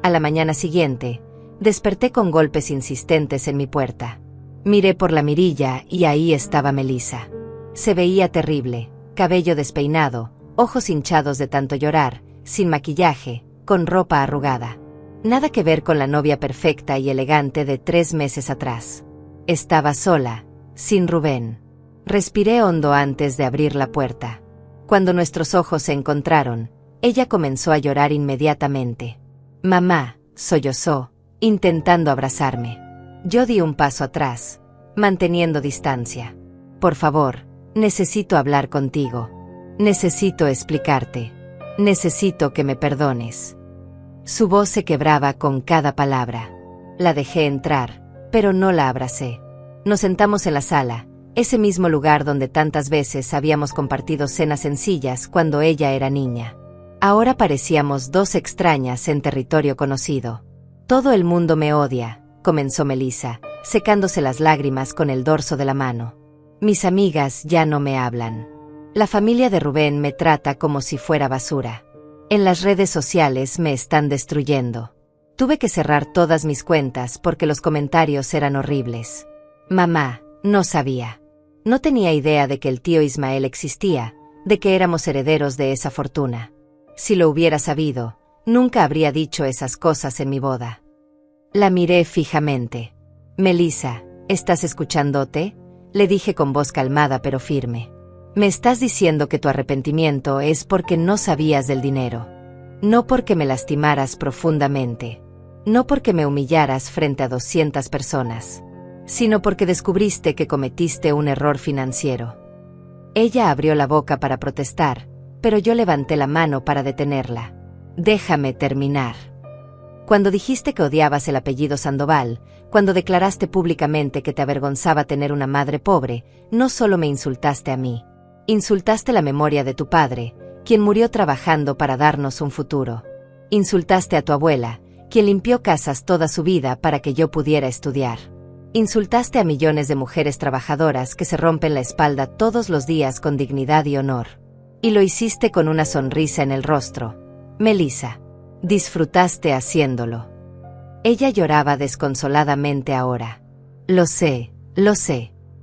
A la mañana siguiente, desperté con golpes insistentes en mi puerta. Miré por la mirilla y ahí estaba Melissa. Se veía terrible, cabello despeinado, ojos hinchados de tanto llorar, sin maquillaje, con ropa arrugada. Nada que ver con la novia perfecta y elegante de 3 meses atrás. Estaba sola, sin Rubén. Respiré hondo antes de abrir la puerta. Cuando nuestros ojos se encontraron, ella comenzó a llorar inmediatamente. «Mamá», sollozó, intentando abrazarme. Yo di un paso atrás, manteniendo distancia. «Por favor, necesito hablar contigo. Necesito explicarte. Necesito que me perdones». Su voz se quebraba con cada palabra. La dejé entrar, pero no la abracé. Nos sentamos en la sala, ese mismo lugar donde tantas veces habíamos compartido cenas sencillas cuando ella era niña. Ahora parecíamos dos extrañas en territorio conocido. «Todo el mundo me odia», comenzó Melissa, secándose las lágrimas con el dorso de la mano. «Mis amigas ya no me hablan. La familia de Rubén me trata como si fuera basura. En las redes sociales me están destruyendo. Tuve que cerrar todas mis cuentas porque los comentarios eran horribles. Mamá, no sabía. No tenía idea de que el tío Ismael existía, de que éramos herederos de esa fortuna. Si lo hubiera sabido, nunca habría dicho esas cosas en mi boda». La miré fijamente. «Melissa, ¿estás escuchándote?», le dije con voz calmada pero firme. «Me estás diciendo que tu arrepentimiento es porque no sabías del dinero. No porque me lastimaras profundamente. No porque me humillaras frente a 200 personas. Sino porque descubriste que cometiste un error financiero». Ella abrió la boca para protestar, pero yo levanté la mano para detenerla. «Déjame terminar. Cuando dijiste que odiabas el apellido Sandoval, cuando declaraste públicamente que te avergonzaba tener una madre pobre, no solo me insultaste a mí. Insultaste la memoria de tu padre, quien murió trabajando para darnos un futuro. Insultaste a tu abuela, quien limpió casas toda su vida para que yo pudiera estudiar. Insultaste a millones de mujeres trabajadoras que se rompen la espalda todos los días con dignidad y honor. Y lo hiciste con una sonrisa en el rostro. Melissa. Disfrutaste haciéndolo». Ella lloraba desconsoladamente ahora. Lo sé.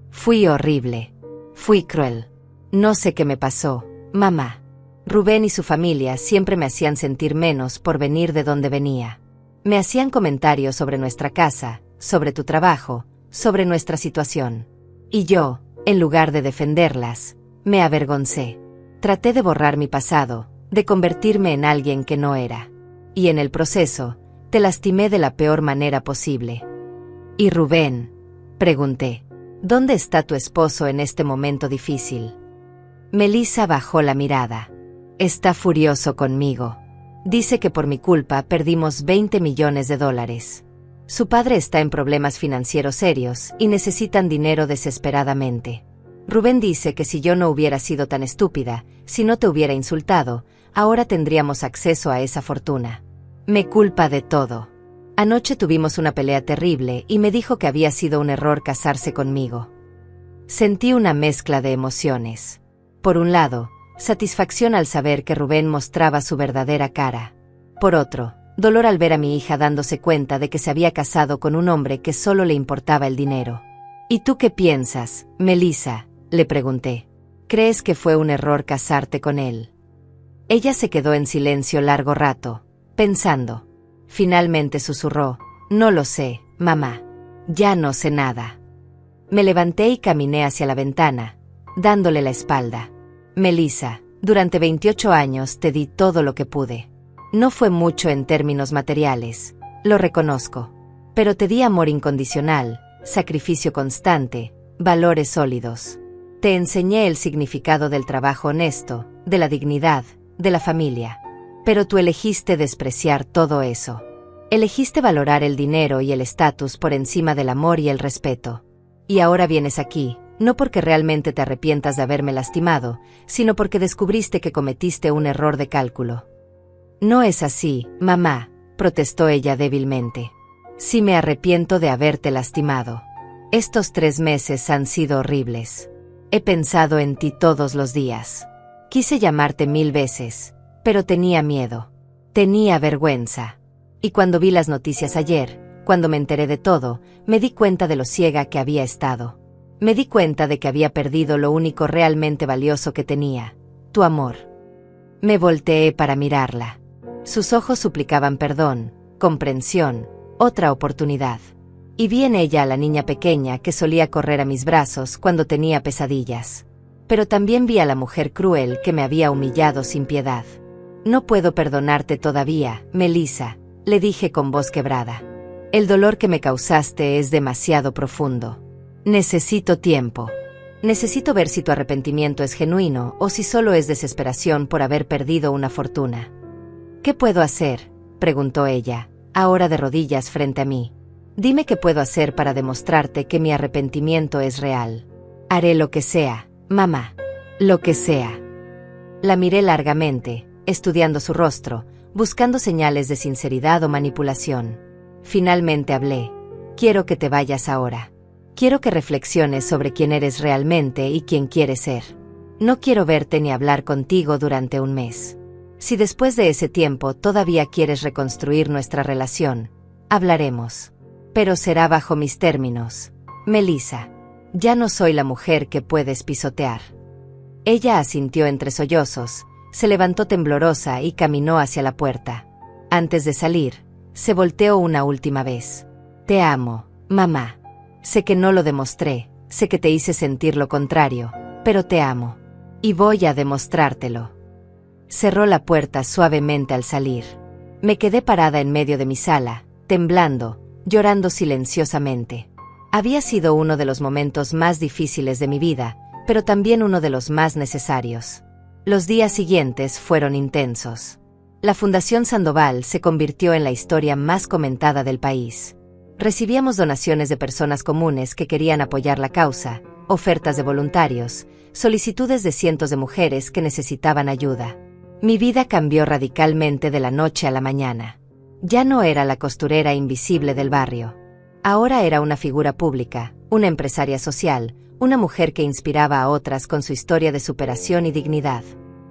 Fui horrible. Fui cruel. No sé qué me pasó, mamá. Rubén y su familia siempre me hacían sentir menos por venir de donde venía. Me hacían comentarios sobre nuestra casa, sobre tu trabajo, sobre nuestra situación. Y yo, en lugar de defenderlas, me avergoncé. Traté de borrar mi pasado, de convertirme en alguien que no era. Y en el proceso, te lastimé de la peor manera posible. «¿Y Rubén?», pregunté. «¿Dónde está tu esposo en este momento difícil?». Melissa bajó la mirada. «Está furioso conmigo. Dice que por mi culpa perdimos $20 millones. Su padre está en problemas financieros serios y necesitan dinero desesperadamente. Rubén dice que si yo no hubiera sido tan estúpida, si no te hubiera insultado, ahora tendríamos acceso a esa fortuna. Me culpa de todo. Anoche tuvimos una pelea terrible y me dijo que había sido un error casarse conmigo». Sentí una mezcla de emociones. Por un lado, satisfacción al saber que Rubén mostraba su verdadera cara. Por otro, dolor al ver a mi hija dándose cuenta de que se había casado con un hombre que solo le importaba el dinero. «¿Y tú qué piensas, Melissa?», le pregunté. «¿Crees que fue un error casarte con él?». Ella se quedó en silencio largo rato, pensando. Finalmente susurró: «No lo sé, mamá. Ya no sé nada». Me levanté y caminé hacia la ventana, dándole la espalda. «Melissa, durante 28 años te di todo lo que pude. No fue mucho en términos materiales, lo reconozco. Pero te di amor incondicional, sacrificio constante, valores sólidos. Te enseñé el significado del trabajo honesto, de la dignidad, de la familia. Pero tú elegiste despreciar todo eso. Elegiste valorar el dinero y el estatus por encima del amor y el respeto. Y ahora vienes aquí, no porque realmente te arrepientas de haberme lastimado, sino porque descubriste que cometiste un error de cálculo. No es así, mamá, protestó ella débilmente. Sí me arrepiento de haberte lastimado. Estos 3 meses han sido horribles. He pensado en ti todos los días. Quise llamarte 1000 veces, pero tenía miedo. Tenía vergüenza. Y cuando vi las noticias ayer, cuando me enteré de todo, me di cuenta de lo ciega que había estado. Me di cuenta de que había perdido lo único realmente valioso que tenía, tu amor. Me volteé para mirarla. Sus ojos suplicaban perdón, comprensión, otra oportunidad. Y vi en ella a la niña pequeña que solía correr a mis brazos cuando tenía pesadillas. Pero también vi a la mujer cruel que me había humillado sin piedad. No puedo perdonarte todavía, Melissa, le dije con voz quebrada. El dolor que me causaste es demasiado profundo. Necesito tiempo. Necesito ver si tu arrepentimiento es genuino o si solo es desesperación por haber perdido una fortuna. ¿Qué puedo hacer?, preguntó ella, ahora de rodillas frente a mí. Dime qué puedo hacer para demostrarte que mi arrepentimiento es real. Haré lo que sea, mamá. Lo que sea. La miré largamente, estudiando su rostro, buscando señales de sinceridad o manipulación. Finalmente hablé. Quiero que te vayas ahora. Quiero que reflexiones sobre quién eres realmente y quién quieres ser. No quiero verte ni hablar contigo durante un mes. Si después de ese tiempo todavía quieres reconstruir nuestra relación, hablaremos. Pero será bajo mis términos. Melissa, ya no soy la mujer que puedes pisotear. Ella asintió entre sollozos, se levantó temblorosa y caminó hacia la puerta. Antes de salir, se volteó una última vez. Te amo, mamá. Sé que no lo demostré, sé que te hice sentir lo contrario, pero te amo. Y voy a demostrártelo. Cerró la puerta suavemente al salir. Me quedé parada en medio de mi sala, temblando, llorando silenciosamente. Había sido uno de los momentos más difíciles de mi vida, pero también uno de los más necesarios. Los días siguientes fueron intensos. La Fundación Sandoval se convirtió en la historia más comentada del país. Recibíamos donaciones de personas comunes que querían apoyar la causa, ofertas de voluntarios, solicitudes de cientos de mujeres que necesitaban ayuda. Mi vida cambió radicalmente de la noche a la mañana. Ya no era la costurera invisible del barrio. Ahora era una figura pública, una empresaria social, una mujer que inspiraba a otras con su historia de superación y dignidad.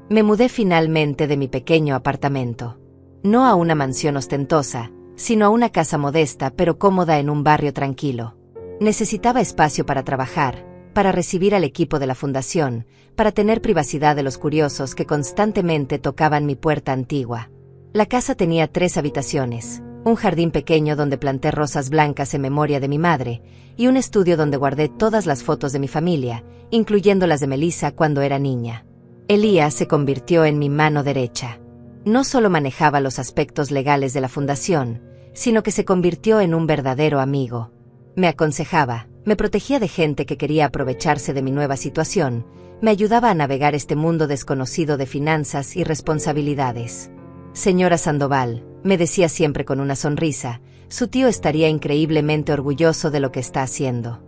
Me mudé finalmente de mi pequeño apartamento. No a una mansión ostentosa, sino a una casa modesta pero cómoda en un barrio tranquilo. Necesitaba espacio para trabajar, para recibir al equipo de la fundación, para tener privacidad de los curiosos que constantemente tocaban mi puerta antigua. La casa tenía 3 habitaciones, un jardín pequeño donde planté rosas blancas en memoria de mi madre, y un estudio donde guardé todas las fotos de mi familia, incluyendo las de Melissa cuando era niña. Elías se convirtió en mi mano derecha. No solo manejaba los aspectos legales de la fundación, sino que se convirtió en un verdadero amigo. Me aconsejaba, me protegía de gente que quería aprovecharse de mi nueva situación, me ayudaba a navegar este mundo desconocido de finanzas y responsabilidades. Señora Sandoval, me decía siempre con una sonrisa, su tío estaría increíblemente orgulloso de lo que está haciendo.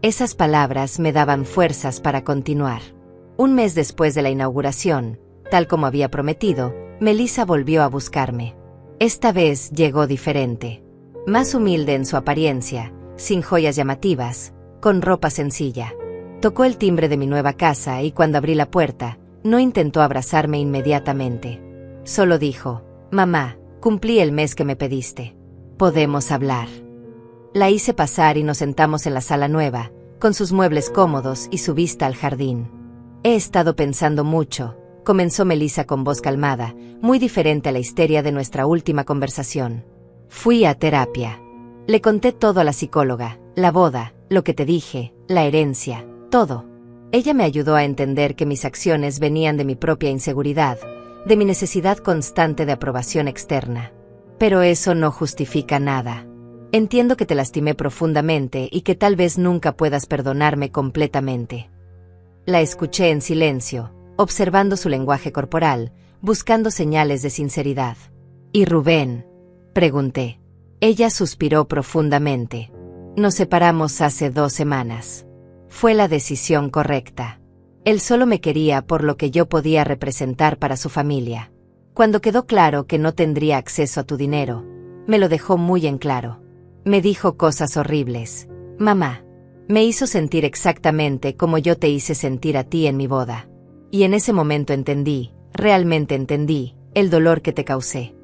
Esas palabras me daban fuerzas para continuar. Un mes después de la inauguración, tal como había prometido, Melissa volvió a buscarme. Esta vez llegó diferente. Más humilde en su apariencia, sin joyas llamativas, con ropa sencilla. Tocó el timbre de mi nueva casa y cuando abrí la puerta, no intentó abrazarme inmediatamente. Solo dijo, mamá, cumplí el mes que me pediste. Podemos hablar. La hice pasar y nos sentamos en la sala nueva, con sus muebles cómodos y su vista al jardín. He estado pensando mucho, comenzó Melissa con voz calmada, muy diferente a la histeria de nuestra última conversación. Fui a terapia. Le conté todo a la psicóloga, la boda, lo que te dije, la herencia, todo. Ella me ayudó a entender que mis acciones venían de mi propia inseguridad, de mi necesidad constante de aprobación externa. Pero eso no justifica nada. Entiendo que te lastimé profundamente y que tal vez nunca puedas perdonarme completamente. La escuché en silencio, observando su lenguaje corporal, buscando señales de sinceridad. ¿Y Rubén? Pregunté. Ella suspiró profundamente. Nos separamos hace 2 semanas. Fue la decisión correcta. Él solo me quería por lo que yo podía representar para su familia. Cuando quedó claro que no tendría acceso a tu dinero, me lo dejó muy en claro. Me dijo cosas horribles. Mamá. Me hizo sentir exactamente como yo te hice sentir a ti en mi boda. Y en ese momento entendí, realmente entendí, el dolor que te causé.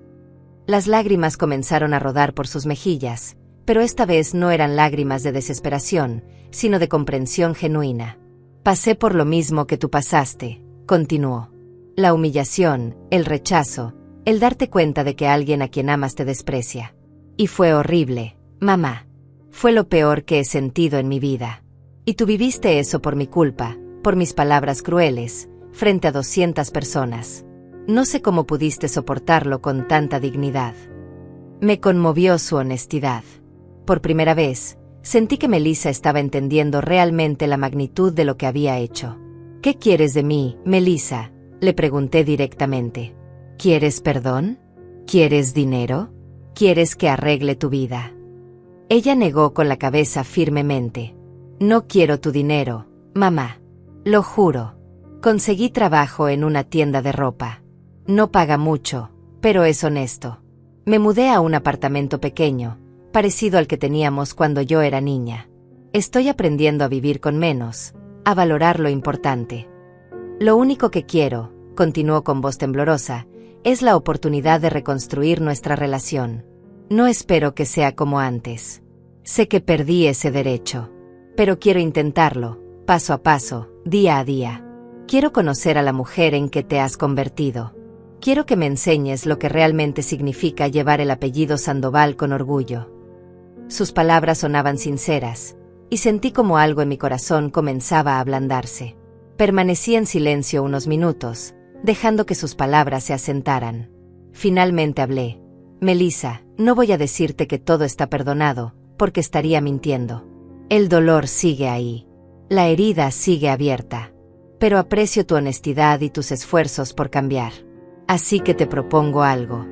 Las lágrimas comenzaron a rodar por sus mejillas, pero esta vez no eran lágrimas de desesperación, sino de comprensión genuina. Pasé por lo mismo que tú pasaste, continuó. La humillación, el rechazo, el darte cuenta de que alguien a quien amas te desprecia. Y fue horrible, mamá. Fue lo peor que he sentido en mi vida. Y tú viviste eso por mi culpa, por mis palabras crueles, frente a 200 personas. No sé cómo pudiste soportarlo con tanta dignidad. Me conmovió su honestidad. Por primera vez, sentí que Melissa estaba entendiendo realmente la magnitud de lo que había hecho. ¿Qué quieres de mí, Melissa?, le pregunté directamente. ¿Quieres perdón? ¿Quieres dinero? ¿Quieres que arregle tu vida? Ella negó con la cabeza firmemente. No quiero tu dinero, mamá. Lo juro. Conseguí trabajo en una tienda de ropa. No paga mucho, pero es honesto. Me mudé a un apartamento pequeño, parecido al que teníamos cuando yo era niña. Estoy aprendiendo a vivir con menos, a valorar lo importante. Lo único que quiero, continuó con voz temblorosa, es la oportunidad de reconstruir nuestra relación. No espero que sea como antes. Sé que perdí ese derecho. Pero quiero intentarlo, paso a paso, día a día. Quiero conocer a la mujer en que te has convertido. Quiero que me enseñes lo que realmente significa llevar el apellido Sandoval con orgullo. Sus palabras sonaban sinceras, y sentí como algo en mi corazón comenzaba a ablandarse. Permanecí en silencio unos minutos, dejando que sus palabras se asentaran. Finalmente hablé. Melissa, no voy a decirte que todo está perdonado, porque estaría mintiendo. El dolor sigue ahí. La herida sigue abierta. Pero aprecio tu honestidad y tus esfuerzos por cambiar. Así que te propongo algo.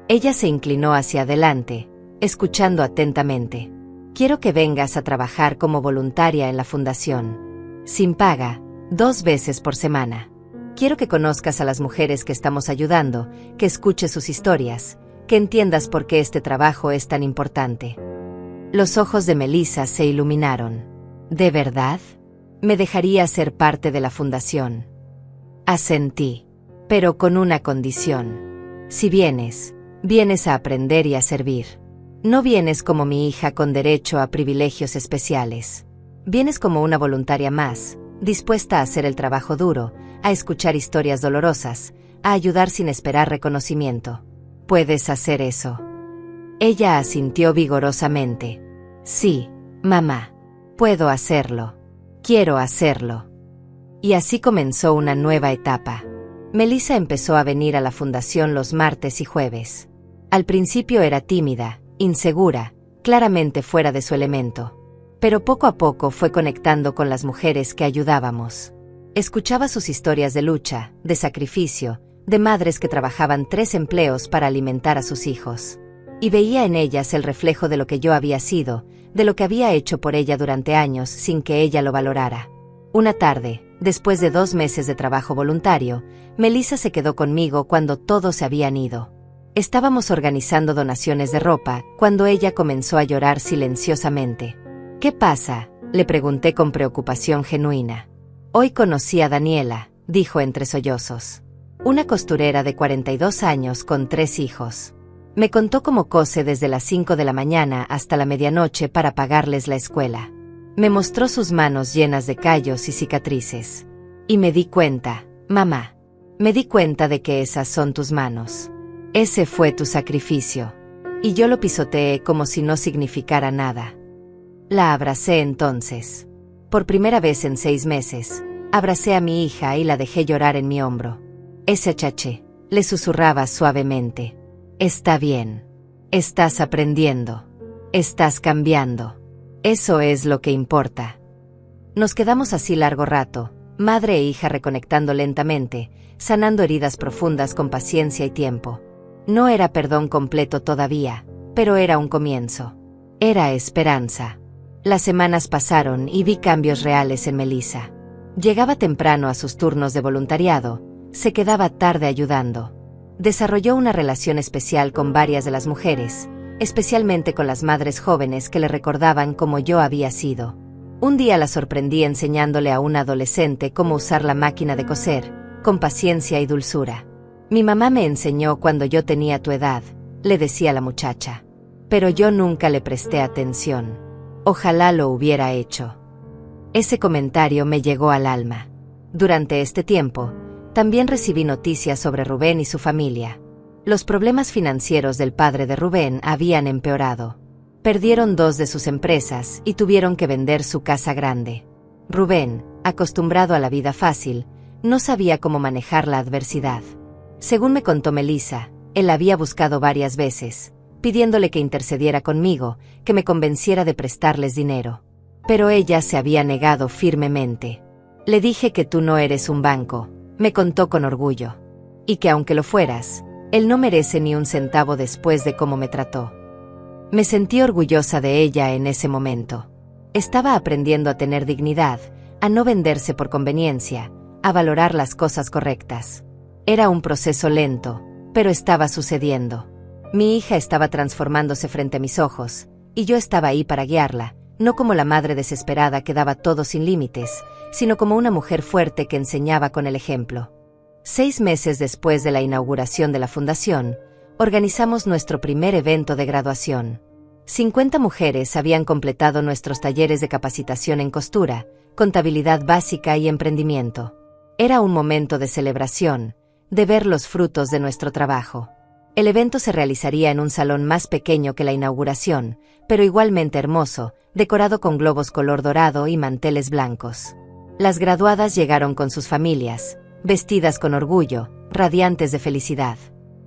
Ella se inclinó hacia adelante, escuchando atentamente. Quiero que vengas a trabajar como voluntaria en la fundación. Sin paga, 2 veces por semana. Quiero que conozcas a las mujeres que estamos ayudando, que escuches sus historias, que entiendas por qué este trabajo es tan importante. Los ojos de Melissa se iluminaron. ¿De verdad? ¿Me dejaría ser parte de la fundación? Asentí. Pero con una condición. Si vienes, vienes a aprender y a servir. No vienes como mi hija con derecho a privilegios especiales. Vienes como una voluntaria más, dispuesta a hacer el trabajo duro, a escuchar historias dolorosas, a ayudar sin esperar reconocimiento. ¿Puedes hacer eso? Ella asintió vigorosamente. Sí, mamá. Puedo hacerlo. Quiero hacerlo. Y así comenzó una nueva etapa. Melissa empezó a venir a la fundación los martes y jueves. Al principio era tímida, insegura, claramente fuera de su elemento. Pero poco a poco fue conectando con las mujeres que ayudábamos. Escuchaba sus historias de lucha, de sacrificio, de madres que trabajaban 3 empleos para alimentar a sus hijos. Y veía en ellas el reflejo de lo que yo había sido, de lo que había hecho por ella durante años sin que ella lo valorara. Una tarde, después de 2 meses de trabajo voluntario, Melissa se quedó conmigo cuando todos se habían ido. Estábamos organizando donaciones de ropa, cuando ella comenzó a llorar silenciosamente. ¿Qué pasa?, le pregunté con preocupación genuina. Hoy conocí a Daniela, dijo entre sollozos. Una costurera de 42 años con 3 hijos. Me contó cómo cose desde las 5 de la mañana hasta la medianoche para pagarles la escuela. Me mostró sus manos llenas de callos y cicatrices. Y me di cuenta, mamá. Me di cuenta de que esas son tus manos. Ese fue tu sacrificio. Y yo lo pisoteé como si no significara nada. La abracé entonces. Por primera vez en 6 meses, abracé a mi hija y la dejé llorar en mi hombro. Ese chaché, le susurraba suavemente. Está bien. Estás aprendiendo. Estás cambiando. Eso es lo que importa. Nos quedamos así largo rato, Madre e hija reconectando lentamente, sanando heridas profundas con paciencia y tiempo. No era perdón completo todavía, pero era un comienzo. Era esperanza. Las semanas pasaron y vi cambios reales en Melissa. Llegaba temprano a sus turnos de voluntariado, se quedaba tarde ayudando. Desarrolló una relación especial con varias de las mujeres, especialmente con las madres jóvenes que le recordaban cómo yo había sido. Un día la sorprendí enseñándole a una adolescente cómo usar la máquina de coser, con paciencia y dulzura. Mi mamá me enseñó cuando yo tenía tu edad, le decía la muchacha. Pero yo nunca le presté atención. Ojalá lo hubiera hecho. Ese comentario me llegó al alma. Durante este tiempo, también recibí noticias sobre Rubén y su familia. Los problemas financieros del padre de Rubén habían empeorado. Perdieron 2 de sus empresas y tuvieron que vender su casa grande. Rubén, acostumbrado a la vida fácil, no sabía cómo manejar la adversidad. Según me contó Melissa, él la había buscado varias veces, pidiéndole que intercediera conmigo, que me convenciera de prestarles dinero. Pero ella se había negado firmemente. Le dije que tú no eres un banco, me contó con orgullo. Y que aunque lo fueras, él no merece ni un centavo después de cómo me trató. Me sentí orgullosa de ella en ese momento. Estaba aprendiendo a tener dignidad, a no venderse por conveniencia, a valorar las cosas correctas. Era un proceso lento, pero estaba sucediendo. Mi hija estaba transformándose frente a mis ojos, y yo estaba ahí para guiarla, no como la madre desesperada que daba todo sin límites, sino como una mujer fuerte que enseñaba con el ejemplo. 6 meses después de la inauguración de la fundación, organizamos nuestro primer evento de graduación. 50 mujeres habían completado nuestros talleres de capacitación en costura, contabilidad básica y emprendimiento. Era un momento de celebración, de ver los frutos de nuestro trabajo. El evento se realizaría en un salón más pequeño que la inauguración, pero igualmente hermoso, decorado con globos color dorado y manteles blancos. Las graduadas llegaron con sus familias, vestidas con orgullo, radiantes de felicidad.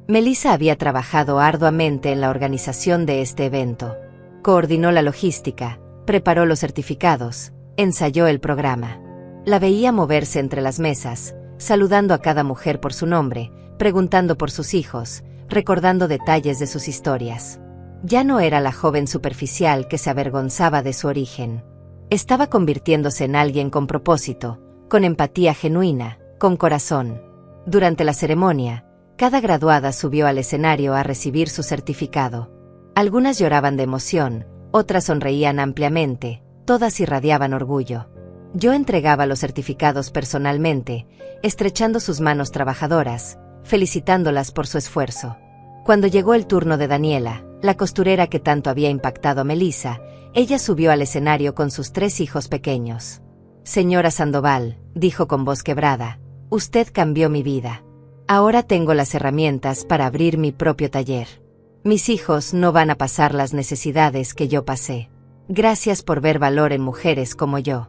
Melissa había trabajado arduamente en la organización de este evento. Coordinó la logística, preparó los certificados, ensayó el programa. La veía moverse entre las mesas, saludando a cada mujer por su nombre, preguntando por sus hijos, recordando detalles de sus historias. Ya no era la joven superficial que se avergonzaba de su origen. Estaba convirtiéndose en alguien con propósito, con empatía genuina, con corazón. Durante la ceremonia, cada graduada subió al escenario a recibir su certificado. Algunas lloraban de emoción, otras sonreían ampliamente, todas irradiaban orgullo. Yo entregaba los certificados personalmente, estrechando sus manos trabajadoras, felicitándolas por su esfuerzo. Cuando llegó el turno de Daniela, la costurera que tanto había impactado a Melissa, ella subió al escenario con sus 3 hijos pequeños. Señora Sandoval, dijo con voz quebrada, usted cambió mi vida. Ahora tengo las herramientas para abrir mi propio taller. Mis hijos no van a pasar las necesidades que yo pasé. Gracias por ver valor en mujeres como yo.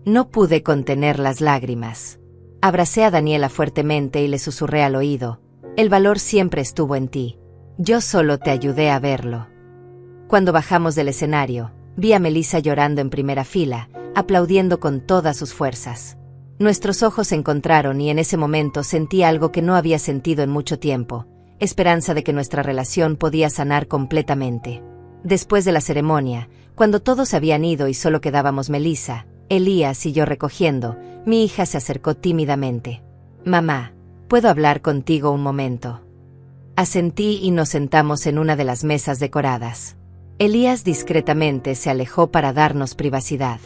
No pude contener las lágrimas. Abracé a Daniela fuertemente y le susurré al oído, el valor siempre estuvo en ti. Yo solo te ayudé a verlo. Cuando bajamos del escenario, vi a Melissa llorando en primera fila, aplaudiendo con todas sus fuerzas. Nuestros ojos se encontraron y en ese momento sentí algo que no había sentido en mucho tiempo, esperanza de que nuestra relación podía sanar completamente. Después de la ceremonia, cuando todos habían ido y solo quedábamos Melissa, Elías y yo recogiendo, mi hija se acercó tímidamente. Mamá, ¿puedo hablar contigo un momento? Asentí y nos sentamos en una de las mesas decoradas. Elías discretamente se alejó para darnos privacidad.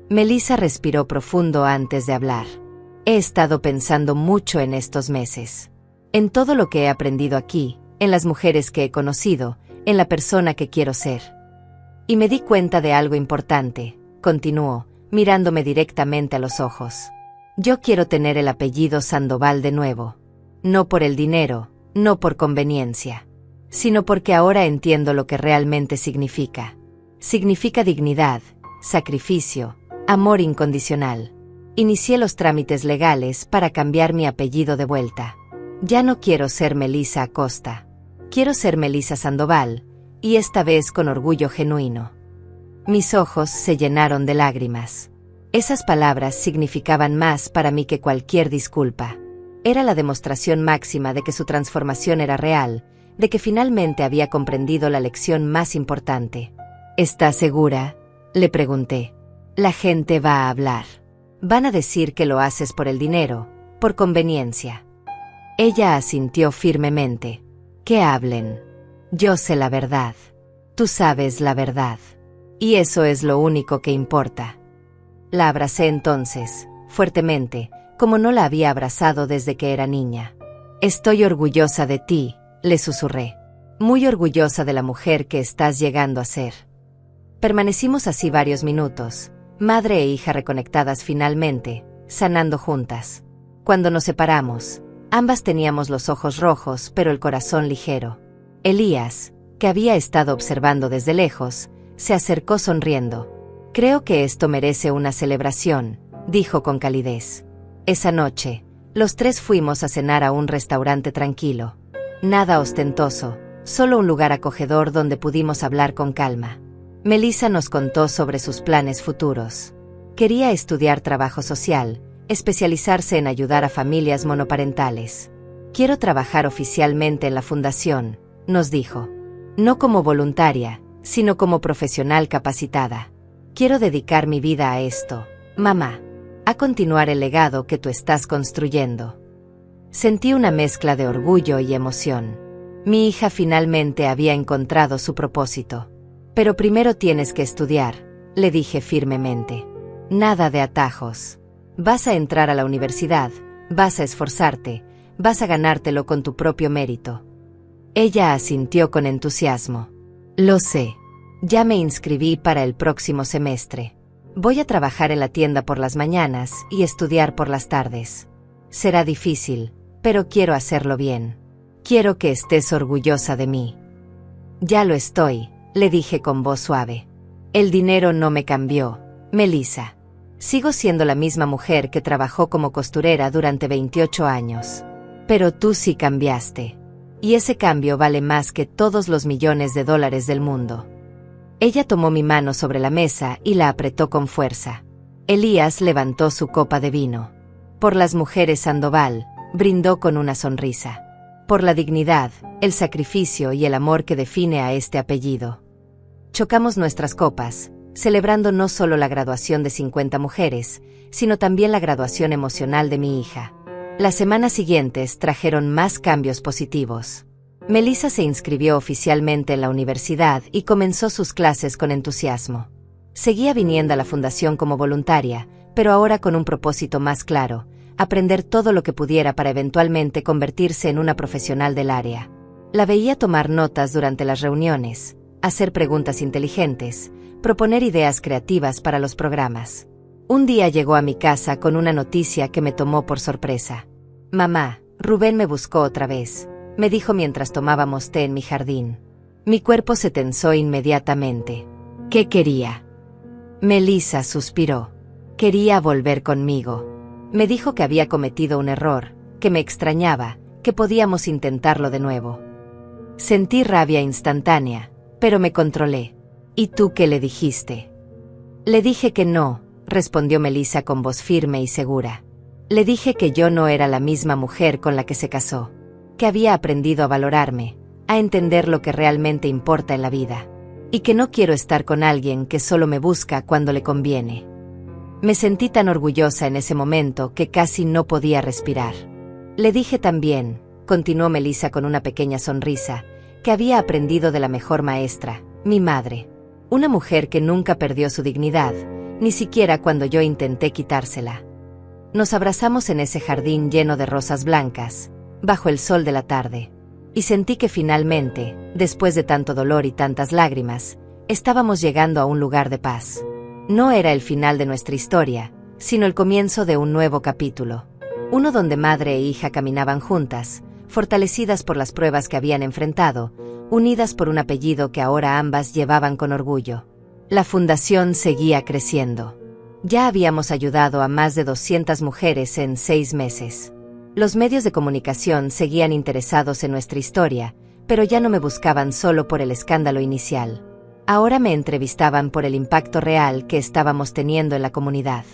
Melissa respiró profundo antes de hablar. He estado pensando mucho en estos meses. En todo lo que he aprendido aquí, en las mujeres que he conocido, en la persona que quiero ser. Y me di cuenta de algo importante, continuó, mirándome directamente a los ojos. Yo quiero tener el apellido Sandoval de nuevo. No por el dinero, no por conveniencia, sino porque ahora entiendo lo que realmente significa. Significa dignidad, sacrificio, amor incondicional. Inicié los trámites legales para cambiar mi apellido de vuelta. Ya no quiero ser Melissa Acosta. Quiero ser Melissa Sandoval, y esta vez con orgullo genuino. Mis ojos se llenaron de lágrimas. Esas palabras significaban más para mí que cualquier disculpa. Era la demostración máxima de que su transformación era real, de que finalmente había comprendido la lección más importante. ¿Estás segura?, le pregunté. La gente va a hablar. Van a decir que lo haces por el dinero, por conveniencia. Ella asintió firmemente. Que hablen. Yo sé la verdad. Tú sabes la verdad. Y eso es lo único que importa. La abracé entonces, fuertemente, como no la había abrazado desde que era niña. Estoy orgullosa de ti, le susurré. Muy orgullosa de la mujer que estás llegando a ser. Permanecimos así varios minutos, madre e hija reconectadas finalmente, sanando juntas. Cuando nos separamos, ambas teníamos los ojos rojos pero el corazón ligero. Elías, que había estado observando desde lejos, se acercó sonriendo. Creo que esto merece una celebración, dijo con calidez. Esa noche, los tres fuimos a cenar a un restaurante tranquilo. Nada ostentoso, solo un lugar acogedor donde pudimos hablar con calma. Melissa nos contó sobre sus planes futuros. Quería estudiar trabajo social, especializarse en ayudar a familias monoparentales. Quiero trabajar oficialmente en la fundación, nos dijo. No como voluntaria, sino como profesional capacitada. Quiero dedicar mi vida a esto, mamá, a continuar el legado que tú estás construyendo. Sentí una mezcla de orgullo y emoción. Mi hija finalmente había encontrado su propósito. Pero primero tienes que estudiar, le dije firmemente. Nada de atajos. Vas a entrar a la universidad, vas a esforzarte, vas a ganártelo con tu propio mérito. Ella asintió con entusiasmo. Lo sé. Ya me inscribí para el próximo semestre. Voy a trabajar en la tienda por las mañanas y estudiar por las tardes. Será difícil, pero quiero hacerlo bien. Quiero que estés orgullosa de mí. Ya lo estoy, le dije con voz suave. El dinero no me cambió, Melissa. Sigo siendo la misma mujer que trabajó como costurera durante 28 años. Pero tú sí cambiaste. Y ese cambio vale más que todos los millones de dólares del mundo. Ella tomó mi mano sobre la mesa y la apretó con fuerza. Elías levantó su copa de vino. Por las mujeres Sandoval, brindó con una sonrisa. Por la dignidad, el sacrificio y el amor que define a este apellido. Chocamos nuestras copas, celebrando no solo la graduación de 50 mujeres, sino también la graduación emocional de mi hija. Las semanas siguientes trajeron más cambios positivos. Melissa se inscribió oficialmente en la universidad y comenzó sus clases con entusiasmo. Seguía viniendo a la fundación como voluntaria, pero ahora con un propósito más claro: aprender todo lo que pudiera para eventualmente convertirse en una profesional del área. La veía tomar notas durante las reuniones, hacer preguntas inteligentes, proponer ideas creativas para los programas. Un día llegó a mi casa con una noticia que me tomó por sorpresa. Mamá, Rubén me buscó otra vez, me dijo mientras tomábamos té en mi jardín. Mi cuerpo se tensó inmediatamente. ¿Qué quería? Melissa suspiró. Quería volver conmigo. Me dijo que había cometido un error, que me extrañaba, que podíamos intentarlo de nuevo. Sentí rabia instantánea, pero me controlé. ¿Y tú qué le dijiste? Le dije que no, respondió Melissa con voz firme y segura. Le dije que yo no era la misma mujer con la que se casó, que había aprendido a valorarme, a entender lo que realmente importa en la vida, y que no quiero estar con alguien que solo me busca cuando le conviene. Me sentí tan orgullosa en ese momento que casi no podía respirar. Le dije también, continuó Melissa con una pequeña sonrisa, que había aprendido de la mejor maestra, mi madre. Una mujer que nunca perdió su dignidad, ni siquiera cuando yo intenté quitársela. Nos abrazamos en ese jardín lleno de rosas blancas, bajo el sol de la tarde, y sentí que finalmente, después de tanto dolor y tantas lágrimas, estábamos llegando a un lugar de paz. No era el final de nuestra historia, sino el comienzo de un nuevo capítulo. Uno donde madre e hija caminaban juntas, fortalecidas por las pruebas que habían enfrentado, unidas por un apellido que ahora ambas llevaban con orgullo. La fundación seguía creciendo. Ya habíamos ayudado a más de 200 mujeres en 6 meses. Los medios de comunicación seguían interesados en nuestra historia, pero ya no me buscaban solo por el escándalo inicial. Ahora me entrevistaban por el impacto real que estábamos teniendo en la comunidad.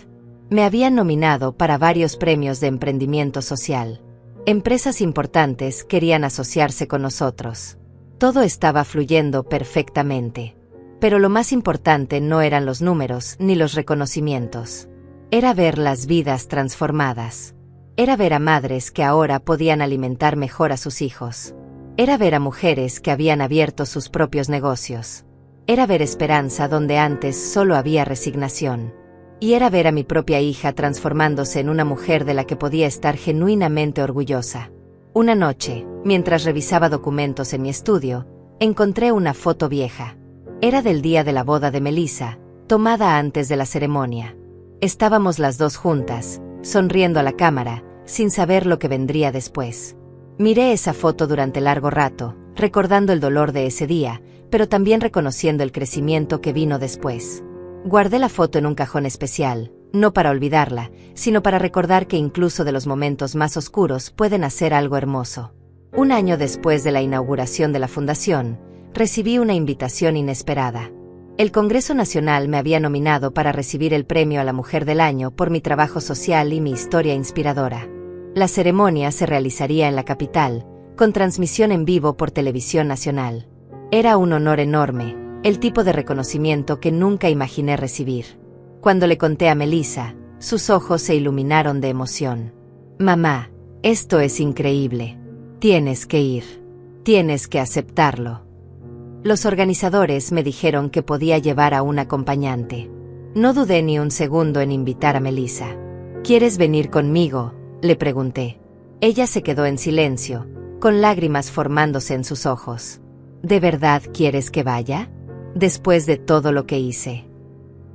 Me habían nominado para varios premios de emprendimiento social. Empresas importantes querían asociarse con nosotros. Todo estaba fluyendo perfectamente. Pero lo más importante no eran los números ni los reconocimientos. Era ver las vidas transformadas. Era ver a madres que ahora podían alimentar mejor a sus hijos. Era ver a mujeres que habían abierto sus propios negocios. Era ver esperanza donde antes solo había resignación. Y era ver a mi propia hija transformándose en una mujer de la que podía estar genuinamente orgullosa. Una noche, mientras revisaba documentos en mi estudio, encontré una foto vieja. Era del día de la boda de Melissa, tomada antes de la ceremonia. Estábamos las dos juntas, sonriendo a la cámara, sin saber lo que vendría después. Miré esa foto durante largo rato, recordando el dolor de ese día, pero también reconociendo el crecimiento que vino después. Guardé la foto en un cajón especial, no para olvidarla, sino para recordar que incluso de los momentos más oscuros pueden hacer algo hermoso. Un año después de la inauguración de la fundación, recibí una invitación inesperada. El Congreso Nacional me había nominado para recibir el premio a la Mujer del Año por mi trabajo social y mi historia inspiradora. La ceremonia se realizaría en la capital, con transmisión en vivo por Televisión Nacional. Era un honor enorme, el tipo de reconocimiento que nunca imaginé recibir. Cuando le conté a Melissa, sus ojos se iluminaron de emoción. «Mamá, esto es increíble. Tienes que ir. Tienes que aceptarlo». Los organizadores me dijeron que podía llevar a un acompañante. No dudé ni un segundo en invitar a Melissa. «¿Quieres venir conmigo?», le pregunté. Ella se quedó en silencio, con lágrimas formándose en sus ojos. «¿De verdad quieres que vaya? Después de todo lo que hice».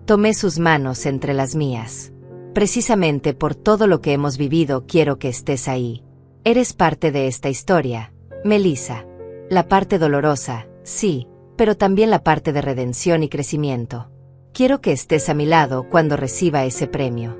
Tomé sus manos entre las mías. «Precisamente por todo lo que hemos vivido quiero que estés ahí. Eres parte de esta historia, Melissa. La parte dolorosa, sí, pero también la parte de redención y crecimiento. Quiero que estés a mi lado cuando reciba ese premio».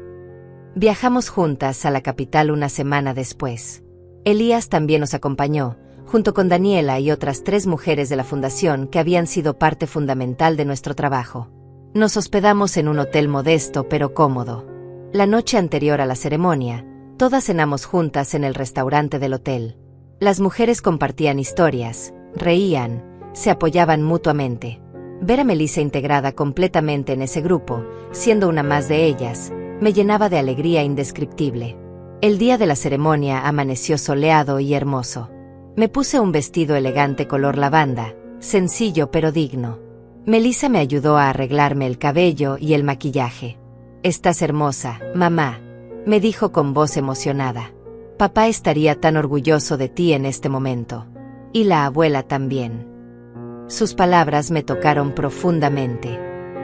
Viajamos juntas a la capital una semana después. Elías también nos acompañó, junto con Daniela y otras 3 mujeres de la fundación que habían sido parte fundamental de nuestro trabajo. Nos hospedamos en un hotel modesto pero cómodo. La noche anterior a la ceremonia, todas cenamos juntas en el restaurante del hotel. Las mujeres compartían historias, reían, se apoyaban mutuamente. Ver a Melissa integrada completamente en ese grupo, siendo una más de ellas, me llenaba de alegría indescriptible. El día de la ceremonia amaneció soleado y hermoso. Me puse un vestido elegante color lavanda, sencillo pero digno. Melissa me ayudó a arreglarme el cabello y el maquillaje. «Estás hermosa, mamá», me dijo con voz emocionada. «Papá estaría tan orgulloso de ti en este momento. Y la abuela también». Sus palabras me tocaron profundamente.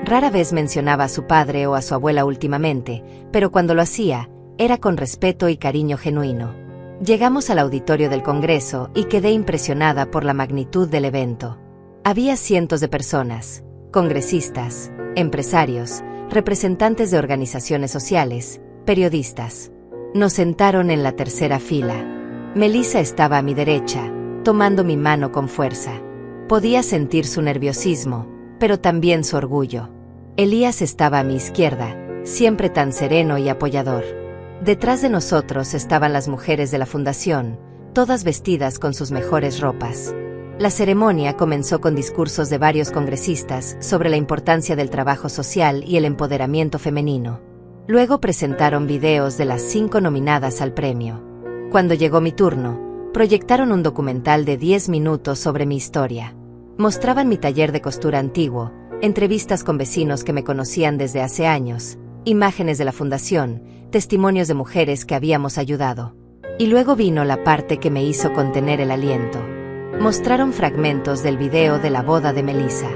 Rara vez mencionaba a su padre o a su abuela últimamente, pero cuando lo hacía, era con respeto y cariño genuino. Llegamos al auditorio del Congreso y quedé impresionada por la magnitud del evento. Había cientos de personas, congresistas, empresarios, representantes de organizaciones sociales, periodistas. Nos sentaron en la tercera fila. Melissa estaba a mi derecha, tomando mi mano con fuerza. Podía sentir su nerviosismo, pero también su orgullo. Elías estaba a mi izquierda, siempre tan sereno y apoyador. Detrás de nosotros estaban las mujeres de la fundación, todas vestidas con sus mejores ropas. La ceremonia comenzó con discursos de varios congresistas sobre la importancia del trabajo social y el empoderamiento femenino. Luego presentaron videos de las 5 nominadas al premio. Cuando llegó mi turno, proyectaron un documental de 10 minutos sobre mi historia. Mostraban mi taller de costura antiguo, entrevistas con vecinos que me conocían desde hace años, imágenes de la fundación, testimonios de mujeres que habíamos ayudado. Y luego vino la parte que me hizo contener el aliento. Mostraron fragmentos del video de la boda de Melissa.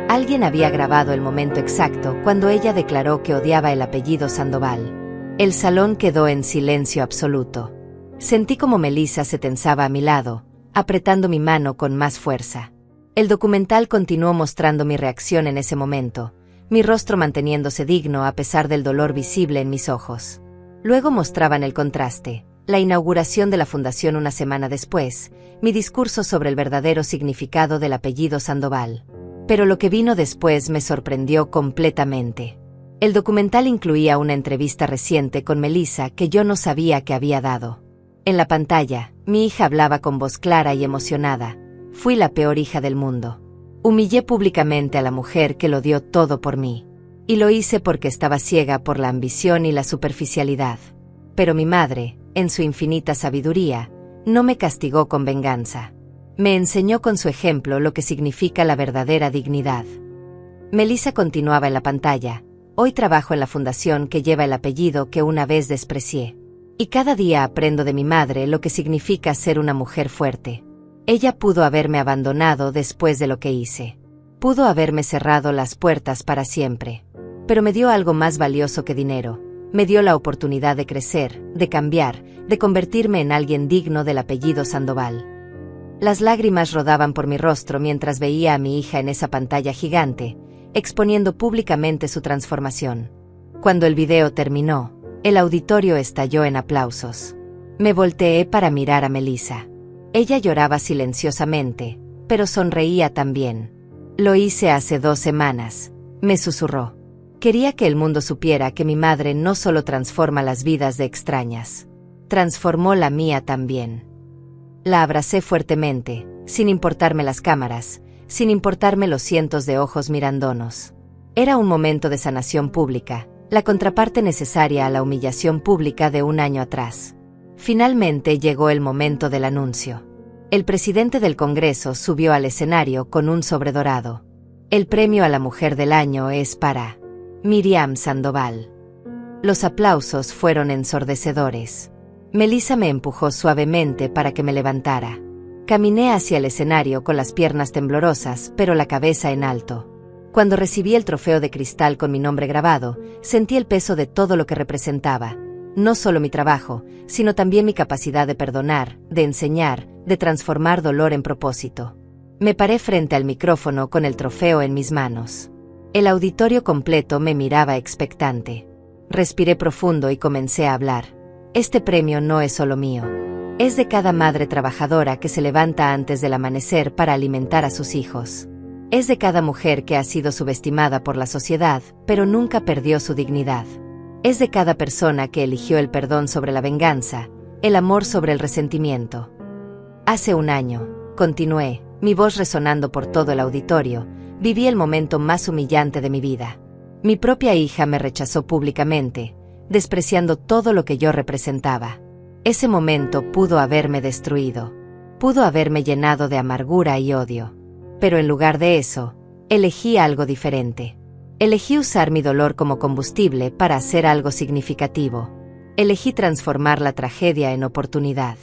Alguien había grabado el momento exacto cuando ella declaró que odiaba el apellido Sandoval. El salón quedó en silencio absoluto. Sentí como Melissa se tensaba a mi lado, apretando mi mano con más fuerza. El documental continuó mostrando mi reacción en ese momento, mi rostro manteniéndose digno a pesar del dolor visible en mis ojos. Luego mostraban el contraste, la inauguración de la fundación una semana después, mi discurso sobre el verdadero significado del apellido Sandoval. Pero lo que vino después me sorprendió completamente. El documental incluía una entrevista reciente con Melissa que yo no sabía que había dado. En la pantalla, mi hija hablaba con voz clara y emocionada. Fui la peor hija del mundo. Humillé públicamente a la mujer que lo dio todo por mí. Y lo hice porque estaba ciega por la ambición y la superficialidad. Pero mi madre, en su infinita sabiduría, no me castigó con venganza. Me enseñó con su ejemplo lo que significa la verdadera dignidad. Melissa continuaba en la pantalla. Hoy trabajo en la fundación que lleva el apellido que una vez desprecié. Y cada día aprendo de mi madre lo que significa ser una mujer fuerte. Ella pudo haberme abandonado después de lo que hice. Pudo haberme cerrado las puertas para siempre. Pero me dio algo más valioso que dinero. Me dio la oportunidad de crecer, de cambiar, de convertirme en alguien digno del apellido Sandoval. Las lágrimas rodaban por mi rostro mientras veía a mi hija en esa pantalla gigante, exponiendo públicamente su transformación. Cuando el video terminó, el auditorio estalló en aplausos. Me volteé para mirar a Melissa. Ella lloraba silenciosamente, pero sonreía también. Lo hice hace 2 semanas, me susurró. Quería que el mundo supiera que mi madre no solo transforma las vidas de extrañas, transformó la mía también. La abracé fuertemente, sin importarme las cámaras, sin importarme los cientos de ojos mirándonos. Era un momento de sanación pública, la contraparte necesaria a la humillación pública de un año atrás. Finalmente llegó el momento del anuncio. El presidente del Congreso subió al escenario con un sobre dorado. El premio a la Mujer del Año es para Miriam Sandoval. Los aplausos fueron ensordecedores. Melissa me empujó suavemente para que me levantara. Caminé hacia el escenario con las piernas temblorosas, pero la cabeza en alto. Cuando recibí el trofeo de cristal con mi nombre grabado, sentí el peso de todo lo que representaba. No solo mi trabajo, sino también mi capacidad de perdonar, de enseñar, de transformar dolor en propósito. Me paré frente al micrófono con el trofeo en mis manos. El auditorio completo me miraba expectante. Respiré profundo y comencé a hablar. Este premio no es solo mío. Es de cada madre trabajadora que se levanta antes del amanecer para alimentar a sus hijos. Es de cada mujer que ha sido subestimada por la sociedad, pero nunca perdió su dignidad. Es de cada persona que eligió el perdón sobre la venganza, el amor sobre el resentimiento. Hace 1 año, continué, mi voz resonando por todo el auditorio, viví el momento más humillante de mi vida. Mi propia hija me rechazó públicamente, despreciando todo lo que yo representaba. Ese momento pudo haberme destruido. Pudo haberme llenado de amargura y odio. Pero en lugar de eso, elegí algo diferente. Elegí usar mi dolor como combustible para hacer algo significativo. Elegí transformar la tragedia en oportunidad.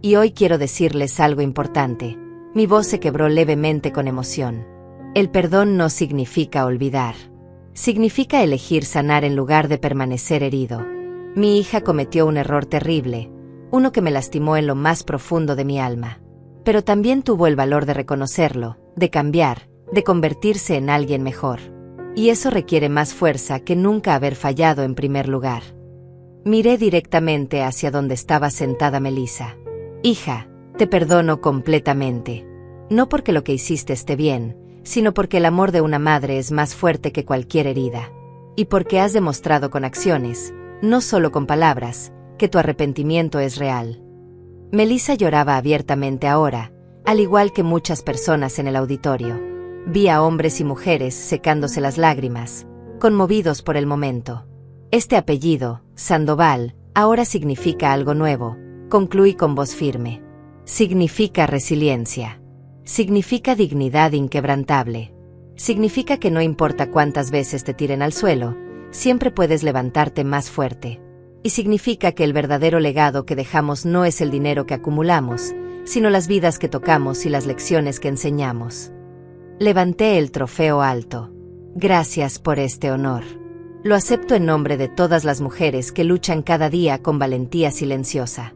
Y hoy quiero decirles algo importante. Mi voz se quebró levemente con emoción. El perdón no significa olvidar. Significa elegir sanar en lugar de permanecer herido. Mi hija cometió un error terrible, uno que me lastimó en lo más profundo de mi alma. Pero también tuvo el valor de reconocerlo, de cambiar, de convertirse en alguien mejor. Y eso requiere más fuerza que nunca haber fallado en primer lugar. Miré directamente hacia donde estaba sentada Melissa. Hija, te perdono completamente. No porque lo que hiciste esté bien, sino porque el amor de una madre es más fuerte que cualquier herida. Y porque has demostrado con acciones, no solo con palabras, que tu arrepentimiento es real. Melissa lloraba abiertamente ahora, al igual que muchas personas en el auditorio. Vi a hombres y mujeres secándose las lágrimas, conmovidos por el momento. Este apellido, Sandoval, ahora significa algo nuevo, concluí con voz firme. Significa resiliencia. Significa dignidad inquebrantable. Significa que no importa cuántas veces te tiren al suelo, siempre puedes levantarte más fuerte. Y significa que el verdadero legado que dejamos no es el dinero que acumulamos, sino las vidas que tocamos y las lecciones que enseñamos. Levanté el trofeo alto. Gracias por este honor. Lo acepto en nombre de todas las mujeres que luchan cada día con valentía silenciosa.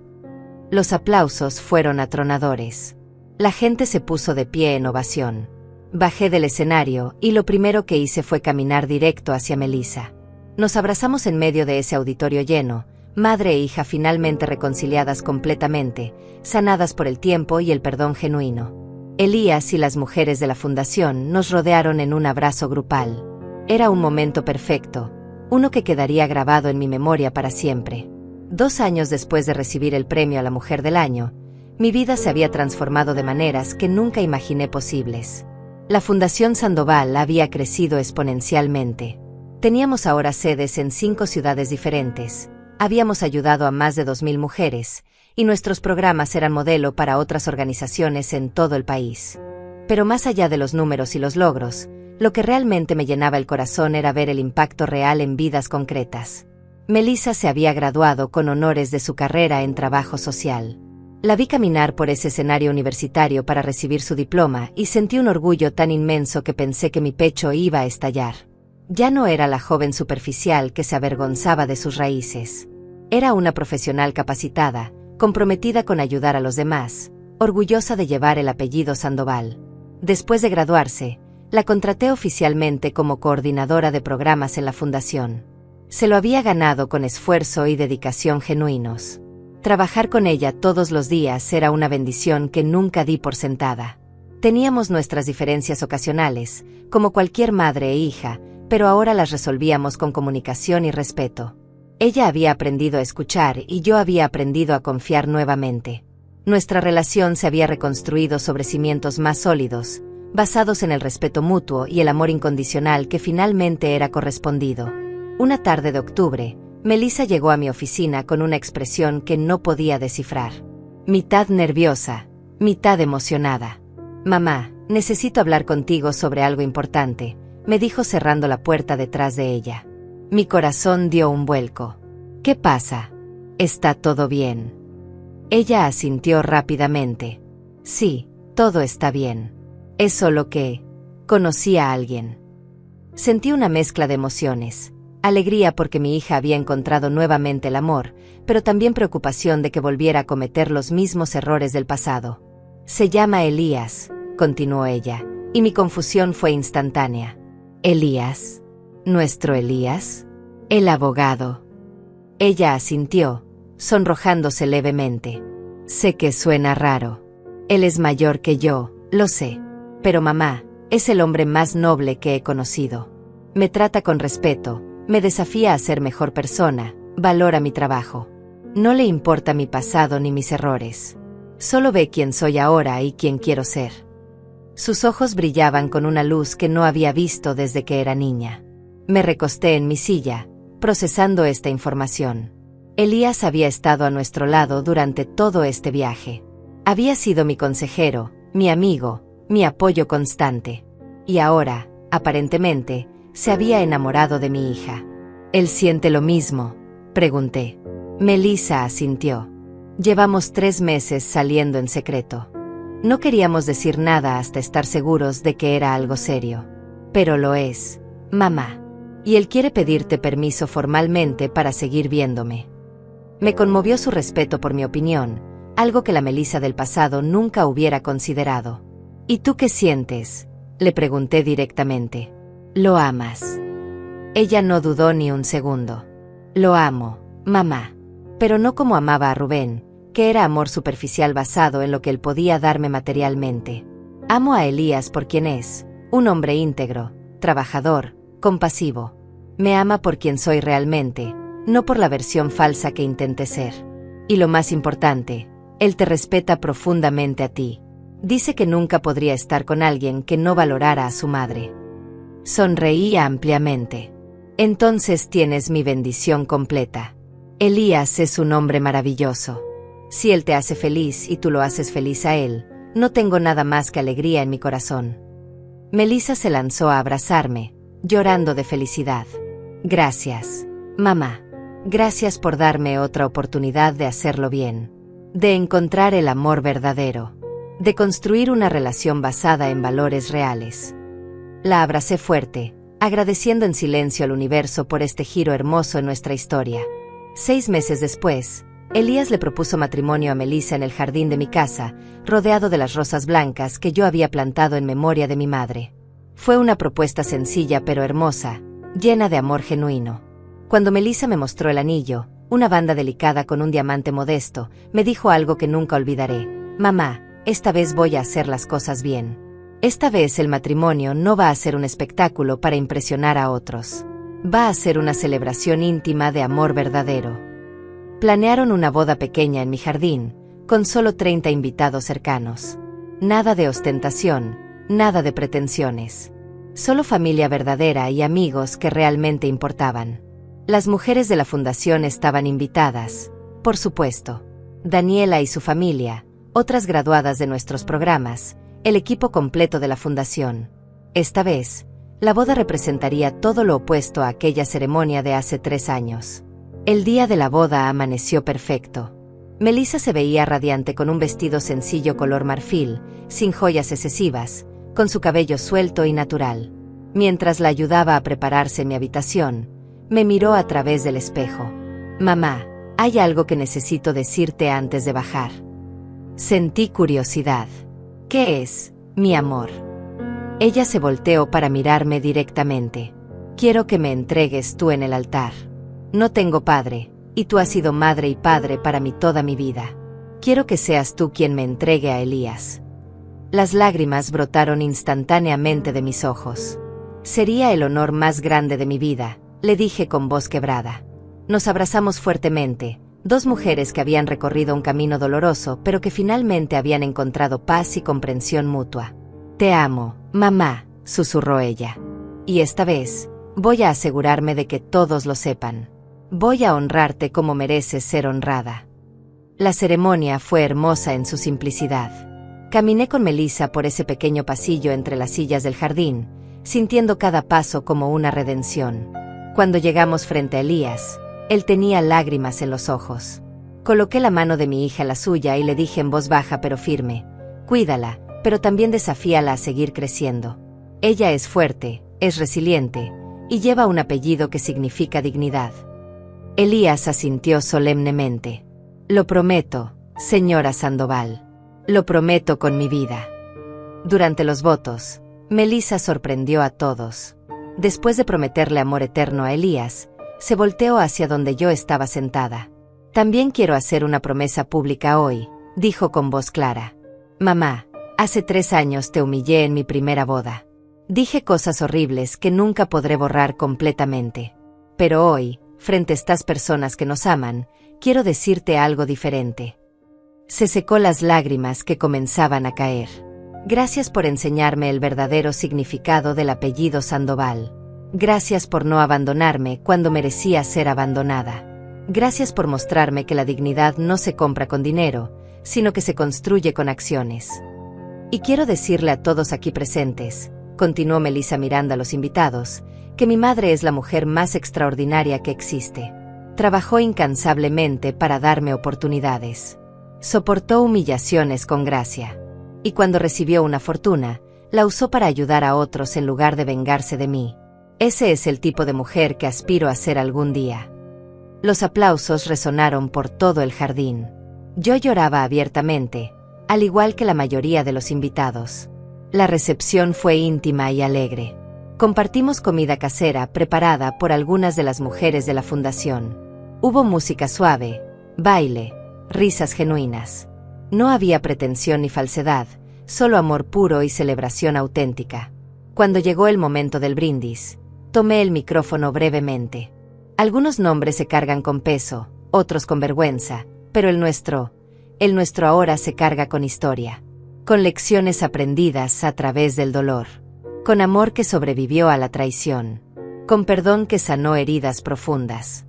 Los aplausos fueron atronadores. La gente se puso de pie en ovación. Bajé del escenario y lo primero que hice fue caminar directo hacia Melissa. Nos abrazamos en medio de ese auditorio lleno, madre e hija finalmente reconciliadas completamente, sanadas por el tiempo y el perdón genuino. Elías y las mujeres de la fundación nos rodearon en un abrazo grupal. Era un momento perfecto, uno que quedaría grabado en mi memoria para siempre. 2 años después de recibir el premio a la Mujer del Año, mi vida se había transformado de maneras que nunca imaginé posibles. La Fundación Sandoval había crecido exponencialmente. Teníamos ahora sedes en 5 ciudades diferentes, habíamos ayudado a más de 2.000 mujeres, y nuestros programas eran modelo para otras organizaciones en todo el país. Pero más allá de los números y los logros, lo que realmente me llenaba el corazón era ver el impacto real en vidas concretas. Melissa se había graduado con honores de su carrera en trabajo social. La vi caminar por ese escenario universitario para recibir su diploma y sentí un orgullo tan inmenso que pensé que mi pecho iba a estallar. Ya no era la joven superficial que se avergonzaba de sus raíces. Era una profesional capacitada, comprometida con ayudar a los demás, orgullosa de llevar el apellido Sandoval. Después de graduarse, la contraté oficialmente como coordinadora de programas en la fundación. Se lo había ganado con esfuerzo y dedicación genuinos. Trabajar con ella todos los días era una bendición que nunca di por sentada. Teníamos nuestras diferencias ocasionales, como cualquier madre e hija, pero ahora las resolvíamos con comunicación y respeto. Ella había aprendido a escuchar y yo había aprendido a confiar nuevamente. Nuestra relación se había reconstruido sobre cimientos más sólidos, basados en el respeto mutuo y el amor incondicional que finalmente era correspondido. Una tarde de octubre, Melissa llegó a mi oficina con una expresión que no podía descifrar. Mitad nerviosa, mitad emocionada. «Mamá, necesito hablar contigo sobre algo importante», me dijo cerrando la puerta detrás de ella. Mi corazón dio un vuelco. «¿Qué pasa? ¿Está todo bien?» Ella asintió rápidamente. «Sí, todo está bien. Es solo que conocí a alguien». Sentí una mezcla de emociones. Alegría porque mi hija había encontrado nuevamente el amor, pero también preocupación de que volviera a cometer los mismos errores del pasado. «Se llama Elías», continuó ella, y mi confusión fue instantánea. «¿Elías? ¿Nuestro Elías? El abogado?» Ella asintió, sonrojándose levemente. «Sé que suena raro. Él es mayor que yo, lo sé. Pero mamá, es el hombre más noble que he conocido. Me trata con respeto, me desafía a ser mejor persona, valora mi trabajo. No le importa mi pasado ni mis errores. Solo ve quién soy ahora y quién quiero ser». Sus ojos brillaban con una luz que no había visto desde que era niña. Me recosté en mi silla, procesando esta información. Elías había estado a nuestro lado durante todo este viaje. Había sido mi consejero, mi amigo, mi apoyo constante. Y ahora, aparentemente, se había enamorado de mi hija. «¿Él siente lo mismo?», pregunté. Melissa asintió. Llevamos 3 meses saliendo en secreto. No queríamos decir nada hasta estar seguros de que era algo serio. Pero lo es, mamá. Y él quiere pedirte permiso formalmente para seguir viéndome. Me conmovió su respeto por mi opinión, algo que la Melissa del pasado nunca hubiera considerado. «¿Y tú qué sientes?», le pregunté directamente. «¿Lo amas?». Ella no dudó ni un segundo. «Lo amo, mamá. Pero no como amaba a Rubén, que era amor superficial basado en lo que él podía darme materialmente. Amo a Elías por quien es, un hombre íntegro, trabajador, compasivo. Me ama por quien soy realmente, no por la versión falsa que intenté ser. Y lo más importante, él te respeta profundamente a ti. Dice que nunca podría estar con alguien que no valorara a su madre». Sonreí ampliamente. «Entonces tienes mi bendición completa. Elías es un hombre maravilloso. Si él te hace feliz y tú lo haces feliz a él, no tengo nada más que alegría en mi corazón». Melissa se lanzó a abrazarme, llorando de felicidad. «Gracias, mamá. Gracias por darme otra oportunidad de hacerlo bien. De encontrar el amor verdadero. De construir una relación basada en valores reales». La abracé fuerte, agradeciendo en silencio al universo por este giro hermoso en nuestra historia. 6 meses después, Elías le propuso matrimonio a Melissa en el jardín de mi casa, rodeado de las rosas blancas que yo había plantado en memoria de mi madre. Fue una propuesta sencilla pero hermosa, llena de amor genuino. Cuando Melissa me mostró el anillo, una banda delicada con un diamante modesto, me dijo algo que nunca olvidaré. «Mamá, esta vez voy a hacer las cosas bien». Esta vez el matrimonio no va a ser un espectáculo para impresionar a otros. Va a ser una celebración íntima de amor verdadero. Planearon una boda pequeña en mi jardín, con solo 30 invitados cercanos. Nada de ostentación, nada de pretensiones. Solo familia verdadera y amigos que realmente importaban. Las mujeres de la fundación estaban invitadas, por supuesto. Daniela y su familia, otras graduadas de nuestros programas, el equipo completo de la fundación. Esta vez, la boda representaría todo lo opuesto a aquella ceremonia de hace 3 años. El día de la boda amaneció perfecto. Melissa se veía radiante con un vestido sencillo color marfil, sin joyas excesivas, con su cabello suelto y natural. Mientras la ayudaba a prepararse en mi habitación, me miró a través del espejo. «Mamá, hay algo que necesito decirte antes de bajar». Sentí curiosidad. «¿Qué es, mi amor?» Ella se volteó para mirarme directamente. «Quiero que me entregues tú en el altar. No tengo padre, y tú has sido madre y padre para mí toda mi vida. Quiero que seas tú quien me entregue a Elías». Las lágrimas brotaron instantáneamente de mis ojos. «Sería el honor más grande de mi vida», le dije con voz quebrada. Nos abrazamos fuertemente, 2 mujeres que habían recorrido un camino doloroso pero que finalmente habían encontrado paz y comprensión mutua. «Te amo, mamá», susurró ella. «Y esta vez, voy a asegurarme de que todos lo sepan. Voy a honrarte como mereces ser honrada». La ceremonia fue hermosa en su simplicidad. Caminé con Melissa por ese pequeño pasillo entre las sillas del jardín, sintiendo cada paso como una redención. Cuando llegamos frente a Elías, él tenía lágrimas en los ojos. Coloqué la mano de mi hija en la suya y le dije en voz baja pero firme: «Cuídala, pero también desafíala a seguir creciendo. Ella es fuerte, es resiliente, y lleva un apellido que significa dignidad». Elías asintió solemnemente. «Lo prometo, señora Sandoval. Lo prometo con mi vida». Durante los votos, Melissa sorprendió a todos. Después de prometerle amor eterno a Elías, se volteó hacia donde yo estaba sentada. «También quiero hacer una promesa pública hoy», dijo con voz clara. «Mamá, hace 3 años te humillé en mi primera boda. Dije cosas horribles que nunca podré borrar completamente. Pero hoy, frente a estas personas que nos aman, quiero decirte algo diferente». Se secó las lágrimas que comenzaban a caer. «Gracias por enseñarme el verdadero significado del apellido Sandoval. Gracias por no abandonarme cuando merecía ser abandonada. Gracias por mostrarme que la dignidad no se compra con dinero, sino que se construye con acciones. Y quiero decirle a todos aquí presentes», continuó Melissa mirando a los invitados, «que mi madre es la mujer más extraordinaria que existe. Trabajó incansablemente para darme oportunidades. Soportó humillaciones con gracia. Y cuando recibió una fortuna, la usó para ayudar a otros en lugar de vengarse de mí. Ese es el tipo de mujer que aspiro a ser algún día». Los aplausos resonaron por todo el jardín. Yo lloraba abiertamente, al igual que la mayoría de los invitados. La recepción fue íntima y alegre. Compartimos comida casera preparada por algunas de las mujeres de la fundación. Hubo música suave, baile, risas genuinas. No había pretensión ni falsedad, solo amor puro y celebración auténtica. Cuando llegó el momento del brindis, tomé el micrófono brevemente. Algunos nombres se cargan con peso, otros con vergüenza, pero el nuestro ahora se carga con historia, con lecciones aprendidas a través del dolor, con amor que sobrevivió a la traición, con perdón que sanó heridas profundas.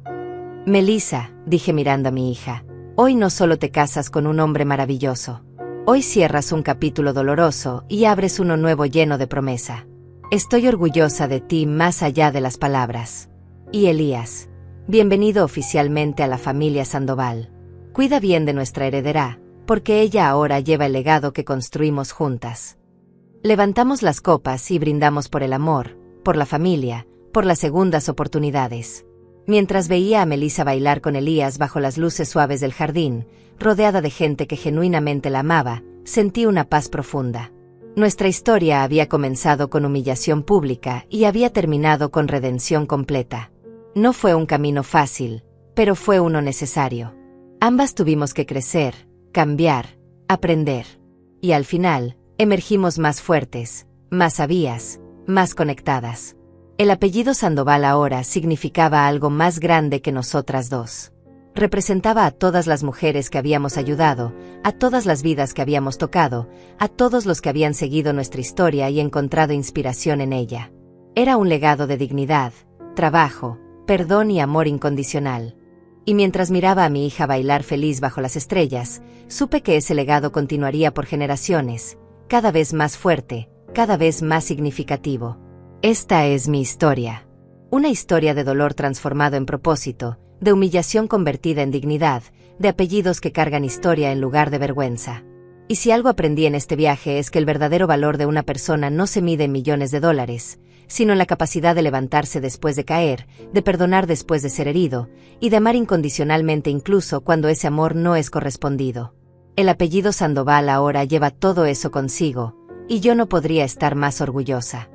«Melissa», dije mirando a mi hija, «hoy no solo te casas con un hombre maravilloso. Hoy cierras un capítulo doloroso y abres uno nuevo lleno de promesa. Estoy orgullosa de ti más allá de las palabras. Y Elías, bienvenido oficialmente a la familia Sandoval. Cuida bien de nuestra heredera, porque ella ahora lleva el legado que construimos juntas». Levantamos las copas y brindamos por el amor, por la familia, por las segundas oportunidades. Mientras veía a Melissa bailar con Elías bajo las luces suaves del jardín, rodeada de gente que genuinamente la amaba, sentí una paz profunda. Nuestra historia había comenzado con humillación pública y había terminado con redención completa. No fue un camino fácil, pero fue uno necesario. Ambas tuvimos que crecer, cambiar, aprender. Y al final, Emergimos más fuertes, más sabias, más conectadas. El apellido Sandoval ahora significaba algo más grande que nosotras dos. Representaba a todas las mujeres que habíamos ayudado, a todas las vidas que habíamos tocado, a todos los que habían seguido nuestra historia y encontrado inspiración en ella. Era un legado de dignidad, trabajo, perdón y amor incondicional. Y mientras miraba a mi hija bailar feliz bajo las estrellas, supe que ese legado continuaría por generaciones, cada vez más fuerte, cada vez más significativo. Esta es mi historia. Una historia de dolor transformado en propósito, de humillación convertida en dignidad, de apellidos que cargan historia en lugar de vergüenza. Y si algo aprendí en este viaje es que el verdadero valor de una persona no se mide en millones de dólares, sino en la capacidad de levantarse después de caer, de perdonar después de ser herido, y de amar incondicionalmente incluso cuando ese amor no es correspondido. El apellido Sandoval ahora lleva todo eso consigo, y yo no podría estar más orgullosa.